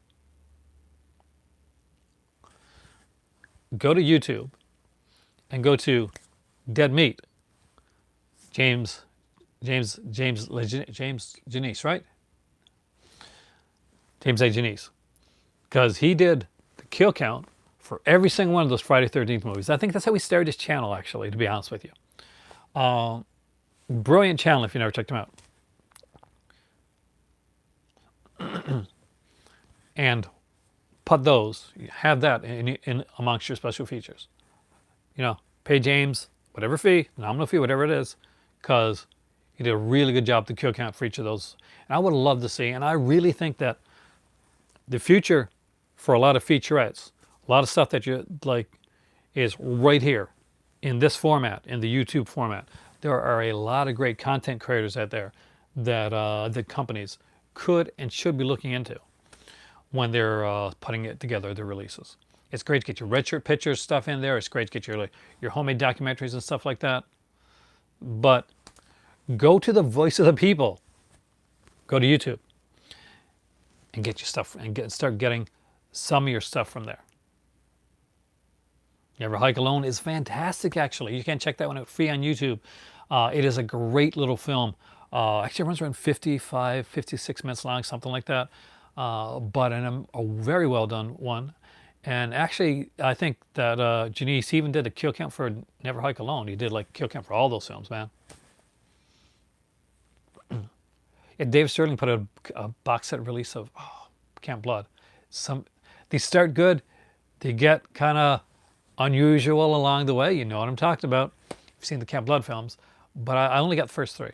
Go to YouTube and go to Dead Meat. James Janice, right? James A. Janice. Because he did the kill count for every single one of those Friday 13th movies. I think that's how we started his channel, actually, to be honest with you. Brilliant channel if you never checked him out. And put those, have that in amongst your special features. You know, pay James whatever fee, nominal fee, whatever it is, because he did a really good job to kill count for each of those. And I would love to see, and I really think that the future for a lot of featurettes, a lot of stuff that you like, is right here in this format, in the YouTube format. There are a lot of great content creators out there that the companies could and should be looking into when they're putting it together, the releases. It's great to get your red shirt pictures stuff in there. It's great to get your homemade documentaries and stuff like that. But go to the voice of the people. Go to YouTube and get your stuff and start getting some of your stuff from there. Never Hike Alone is fantastic, actually. You can check that one out free on YouTube. It is a great little film. Actually, it runs around 55, 56 minutes long, something like that. But a very well done one. And actually, I think that Janice even did a kill count for Never Hike Alone. He did like kill count for all those films, man. Yeah, Dave Sterling put out a box set release of Camp Blood. They start good, they get kind of unusual along the way. You know what I'm talking about. You've seen the Camp Blood films, but I only got the first three,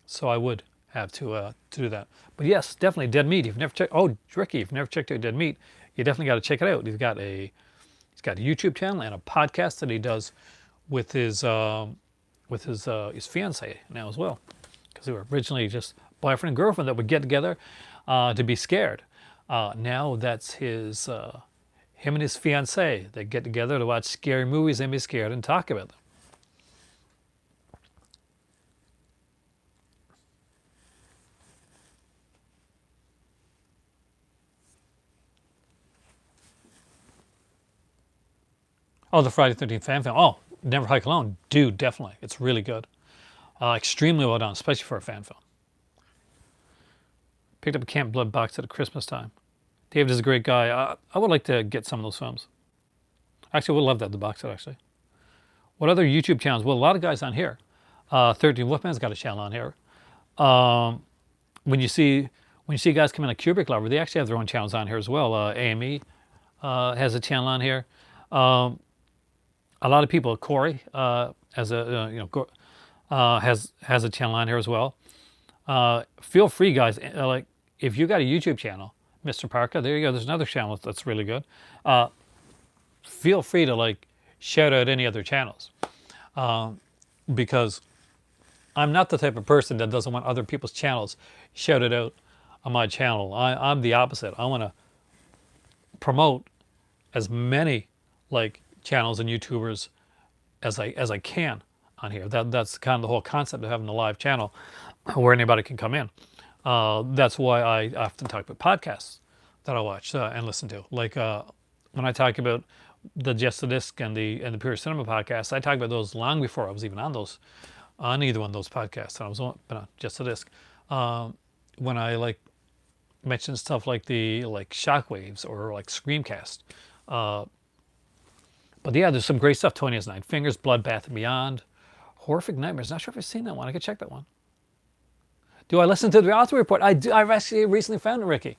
so I would have to do that. But yes, definitely Dead Meat. If you've never checked, Ricky, if you've never checked out Dead Meat, you definitely got to check it out. He's got a YouTube channel and a podcast that he does with his fiance now as well, because they were originally just boyfriend and girlfriend that would get together to be scared. Now that's him and his fiance. They get together to watch scary movies and be scared and talk about them. Oh, the Friday 13th fan film. Oh, Never Hike Alone. Dude, definitely. It's really good. Extremely well done, especially for a fan film. Picked up a Camp Blood box at Christmas time. David is a great guy. I would like to get some of those films. Actually, I would love that, the box set, actually. What other YouTube channels? Well, a lot of guys on here. 13 Wolfman's got a channel on here. When you see guys come in like Kubrick Lover, they actually have their own channels on here as well. AME has a channel on here. A lot of people, Corey has a has a channel on here as well. Feel free, guys. Like if you got a YouTube channel, Mr. Parker, there you go. There's another channel that's really good. Feel free to like shout out any other channels, because I'm not the type of person that doesn't want other people's channels shouted out on my channel. I'm the opposite. I want to promote as many like channels and YouTubers as I can on here. That's kind of the whole concept of having a live channel where anybody can come in. That's why I often talk about podcasts that I watch and listen to. Like when I talk about the Just the Disc and the Pure Cinema podcast, I talk about those long before I was even on either one of those podcasts. And I was on Just the Disc. When I like mention stuff like the Shockwaves or like Screamcast, But yeah, there's some great stuff. Tony Has Nine Fingers, Bloodbath and Beyond, Horrific Nightmares. Not sure if I've seen that one. I could check that one. Do I listen to the Reality Report? I do. I've actually recently found it, Ricky.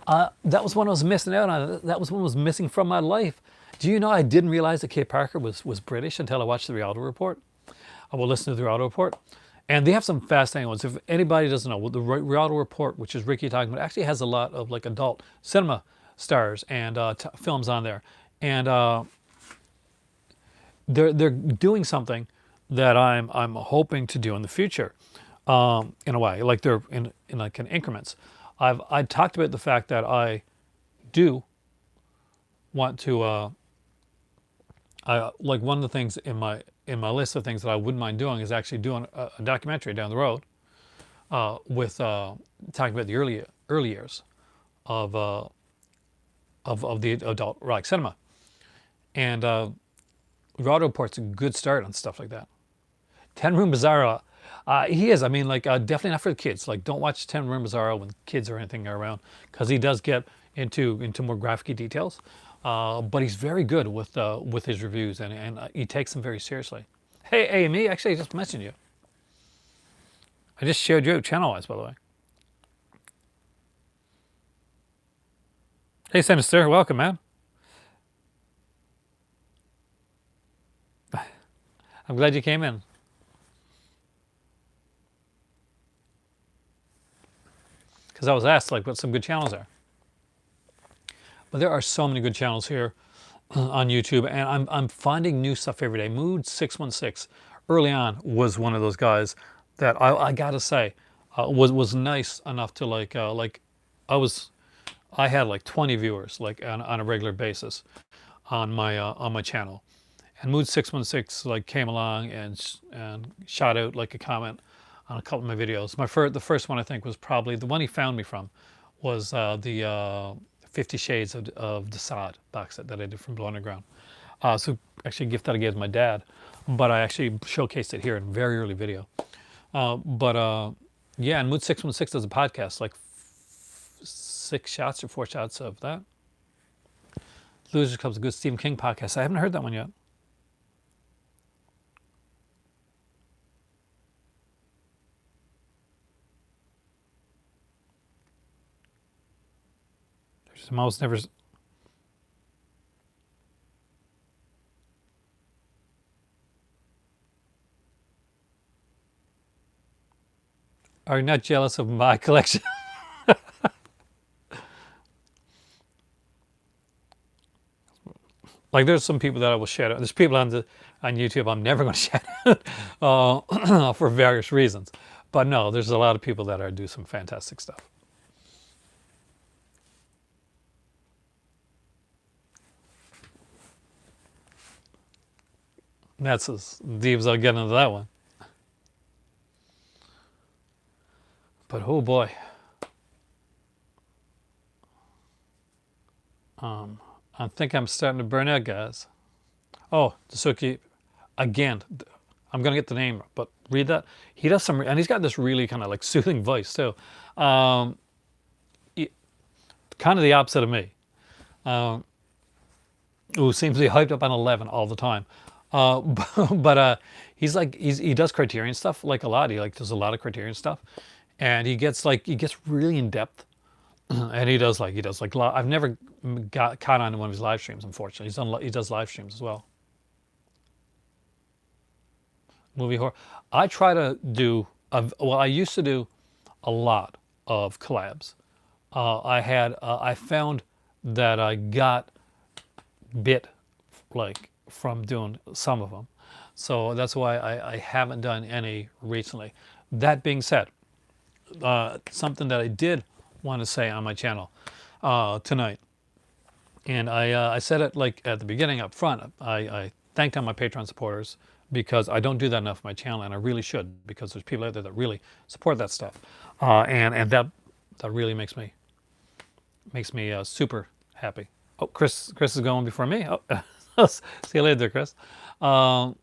That was one I was missing out on. That was one I was missing from my life. Do you know I didn't realize that Kate Parker was British until I watched the Reality Report? I will listen to the Reality Report. And they have some fascinating ones. If anybody doesn't know, the Reality Report, which is Ricky talking about, actually has a lot of like adult cinema stars and films on there. And they're doing something that I'm hoping to do in the future, in a way, like they're in like in increments. I talked about the fact that I do want to I like one of the things in my list of things that I wouldn't mind doing is actually doing a documentary down the road with talking about the early years of the adult rock cinema, and Reality Report's a good start on stuff like that. Ten Room Bizarro, he is. I mean, like definitely not for the kids. Like, don't watch Ten Room Bizarro when kids or anything are around, because he does get into more graphic details. But he's very good with his reviews, and he takes them very seriously. Hey, Amy, actually, I just mentioned you. I just showed you channel-wise, by the way. Hey, Sinister, welcome, man. I'm glad you came in. Because I was asked like what some good channels are. But there are so many good channels here on YouTube, and I'm finding new stuff every day. Mood 616 early on was one of those guys that I gotta say was nice enough to like I had like 20 viewers like on a regular basis on my channel, and Mood 616 like came along and shot out like a comment on a couple of my videos. The first one I think was probably the one he found me from was the 50 Shades of Desaad box set that I did from Below Underground. So actually a gift that I gave to my dad, but I actually showcased it here in a very early video. Yeah, and Mood 616 does a podcast, like 6 shots or 4 shots of that. Losers Club's a good Stephen King podcast. I haven't heard that one yet. There's almost never. Are you not jealous of my collection? Like there's some people that I will shout out. There's people on YouTube I'm never going to shout out for various reasons. But no, there's a lot of people that do some fantastic stuff. That's as deep as I'll get into that one. But oh boy. I think I'm starting to burn out, guys. Oh, Dasuki, again, I'm going to get the name, but read that. He does some, and he's got this really kind of like soothing voice too. Kind of the opposite of me. Who seems to be hyped up on 11 all the time. But he does Criterion stuff like a lot. He like does a lot of Criterion stuff, and he gets really in depth. And he does like I've never got caught on one of his live streams, unfortunately. He does live streams as well. Movie horror. I try to do I used to do a lot of collabs. I found that I got bit like from doing some of them, so that's why I haven't done any recently. That being said, something that I did want to say on my channel tonight, and I said it like at the beginning up front. I thanked on my Patreon supporters because I don't do that enough on my channel, and I really should, because there's people out there that really support that stuff, and that really makes me super happy. Oh, Chris is going before me. Oh, see you later, there, Chris. Hope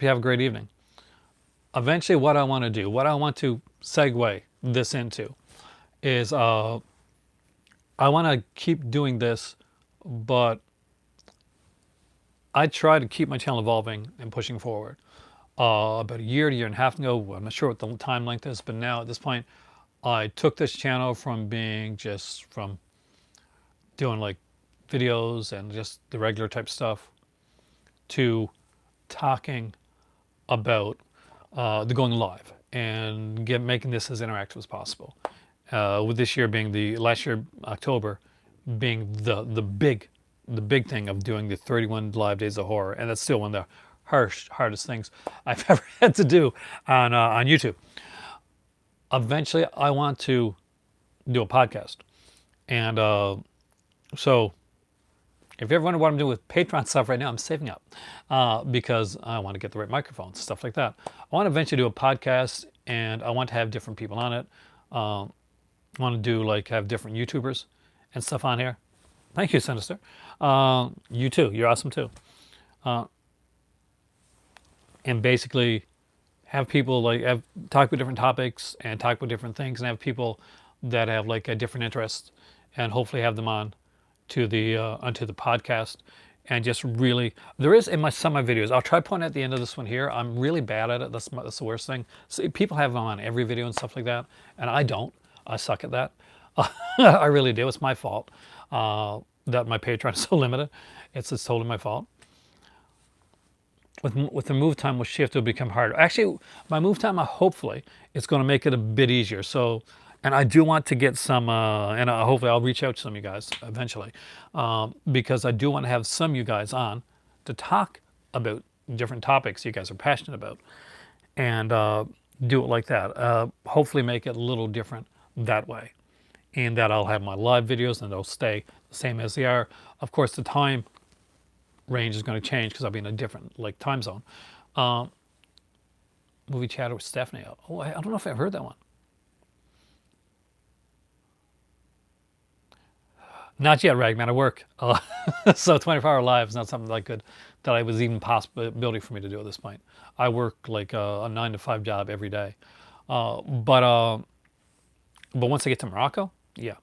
you have a great evening. Eventually, what I want to segue this into is I want to keep doing this, but I try to keep my channel evolving and pushing forward. About a year and a half ago, I'm not sure what the time length is, but now at this point, I took this channel from being just from doing like videos and just the regular type stuff to talking about the going live and making this as interactive as possible. With this year being the last year October being the big thing of doing the 31 live days of horror, and that's still one of the hardest things I've ever had to do on YouTube. Eventually, I want to do a podcast, and so if you ever wonder what I'm doing with Patreon stuff right now, I'm saving up because I want to get the right microphones, stuff like that. I want to eventually do a podcast, and I want to have different people on it. I want to do like have different YouTubers and stuff on here. Thank you, Sinister. You too. You're awesome too. And basically have people like talk about different topics and talk about different things, and have people that have like a different interest, and hopefully have them on to the onto the podcast. And just really, there is in some of my videos, I'll try pointing at the end of this one here. I'm really bad at it. That's the worst thing. So people have them on every video and stuff like that, and I don't. I suck at that. I really do. It's my fault that my Patreon is so limited. It's totally my fault. With the move time with shift, it'll become harder. Actually, my move time, hopefully, it's going to make it a bit easier. So, and I do want to get some, and hopefully I'll reach out to some of you guys eventually, because I do want to have some of you guys on to talk about different topics you guys are passionate about, and do it like that. Hopefully make it a little different that way, and that I'll have my live videos and they'll stay the same as they are. Of course, the time range is going to change because I'll be in a different like time zone. Movie chatter with Stephanie. Oh, I don't know if I've heard that one. Not yet, Ragman. I work, so 24-hour live is not something that I was even possibility for me to do at this point. I work like a 9 to 5 job every day, but once I get to Morocco, yeah.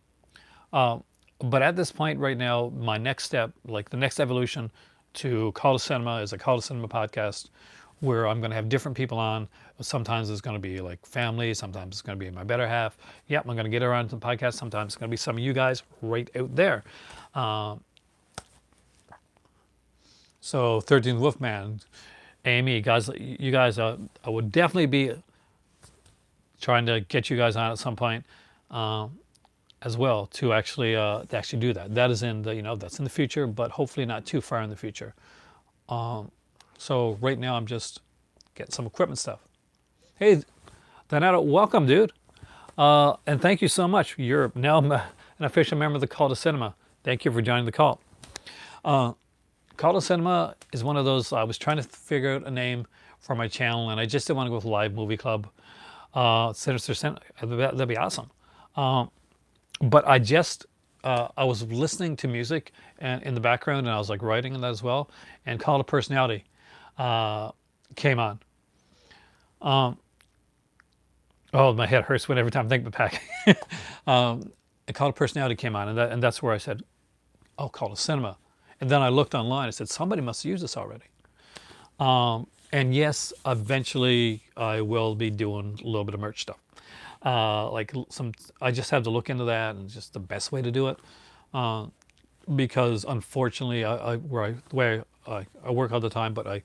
But at this point right now, my next step, like the next evolution to Call to Cinema, is a Call to Cinema podcast where I'm going to have different people on. Sometimes it's going to be like family. Sometimes it's going to be my better half. Yep, I'm going to get her on the podcast. Sometimes it's going to be some of you guys right out there. So 13th Wolfman, Amy, guys, you guys, I would definitely be trying to get you guys on at some point. As well to actually do that. That is in the that's in the future, but hopefully not too far in the future. So right now I'm just getting some equipment stuff. Hey, Donato, welcome, dude, and thank you so much. You're now an official member of the Call to Cinema. Thank you for joining the call. Call to Cinema is one of those. I was trying to figure out a name for my channel, and I just didn't want to go with Live Movie Club. Sinister Cinema, that'd be awesome. But I just, I was listening to music and in the background, and I was like writing in that as well, and Call to Personality came on. Oh, my head hurts every time I think about packing. Call to Personality came on, and that's where I said, oh, Call to Cinema. And then I looked online, I said, somebody must use this already. And yes, eventually I will be doing a little bit of merch stuff. I just have to look into that, and just the best way to do it, because unfortunately, the way I work all the time, but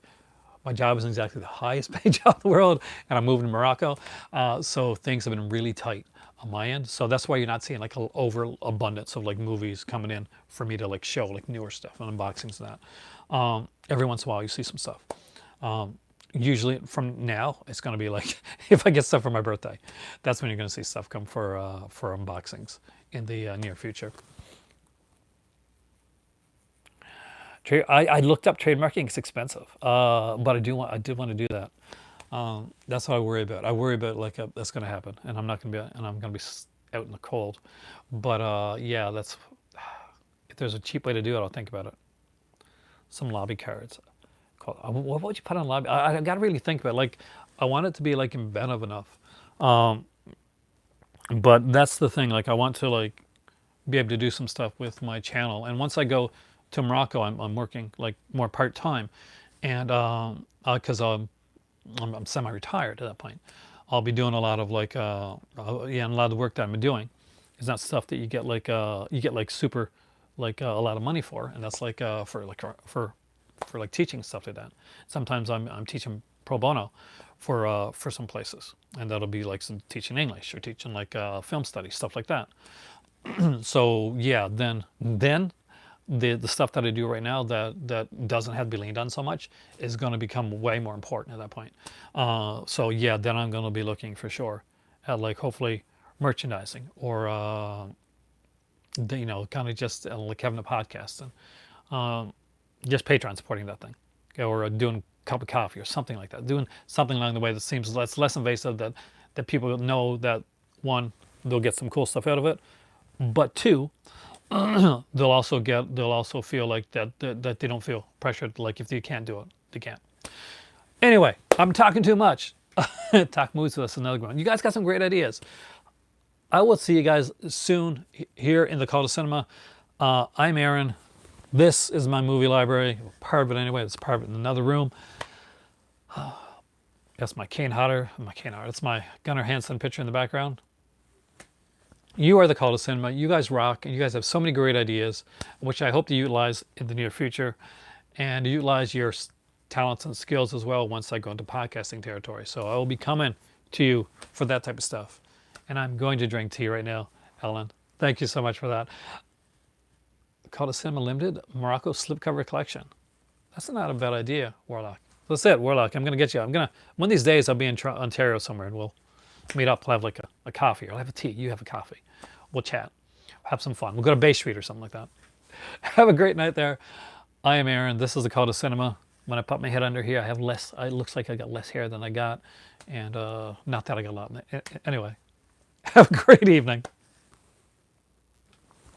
my job isn't exactly the highest paid job in the world, and I'm moving to Morocco, so things have been really tight on my end. So that's why you're not seeing like an overabundance of like movies coming in for me to like show like newer stuff and unboxings and that. Every once in a while, you see some stuff. Usually from now, it's going to be like, if I get stuff for my birthday, that's when you're going to see stuff come for unboxings in the near future. I looked up trademarking. It's expensive, but I did want to do that. That's what I worry about. I worry about like that's going to happen, and I'm going to be out in the cold. But yeah, if there's a cheap way to do it, I'll think about it. Some lobby cards. What would you put on lobby? I got to really think about it. Like, I want it to be like inventive enough. But that's the thing. Like, I want to like be able to do some stuff with my channel. And once I go to Morocco, I'm working like more part time, and because I'm semi-retired at that point, I'll be doing a lot of like yeah, and a lot of the work that I'm doing is not stuff that you get like super like a lot of money for, and that's like for like teaching stuff like that. Sometimes I'm teaching pro bono for some places, and that'll be like some teaching English or teaching like film studies, stuff like that. So yeah, then the stuff that I do right now that doesn't have to be leaned on so much is going to become way more important at that point. So yeah, then I'm going to be looking for sure at like hopefully merchandising or you know, kind of just like having a podcast and just Patreon supporting that thing, okay, or doing a cup of coffee or something like that, doing something along the way that seems less invasive, that people know that one, they'll get some cool stuff out of it, but two, they'll also feel like that they don't feel pressured, like if they can't do it, they can't. Anyway, I'm talking too much. Talk moves with us another one. You guys got some great ideas. I will see you guys soon here in the Call to Cinema. I'm Aaron. This is my movie library. Part of it anyway. It's part of it in another room. That's my Kane Hodder. That's my Gunnar Hansen picture in the background. You are the Call to Cinema. You guys rock, and you guys have so many great ideas, which I hope to utilize in the near future, and utilize your talents and skills as well once I go into podcasting territory. So I will be coming to you for that type of stuff. And I'm going to drink tea right now, Ellen. Thank you so much for that. Call to Cinema Limited Morocco slipcover collection. That's not a bad idea, Warlock. That's it, Warlock. I'm going to get you. One of these days I'll be in Ontario somewhere and we'll meet up. We'll have like a coffee, or I'll have a tea. You have a coffee. We'll chat. Have some fun. We'll go to Bay Street or something like that. Have a great night there. I am Aaron. This is the Call to Cinema. When I put my head under here, I have less. It looks like I got less hair than I got, and not that I got a lot. Anyway, have a great evening.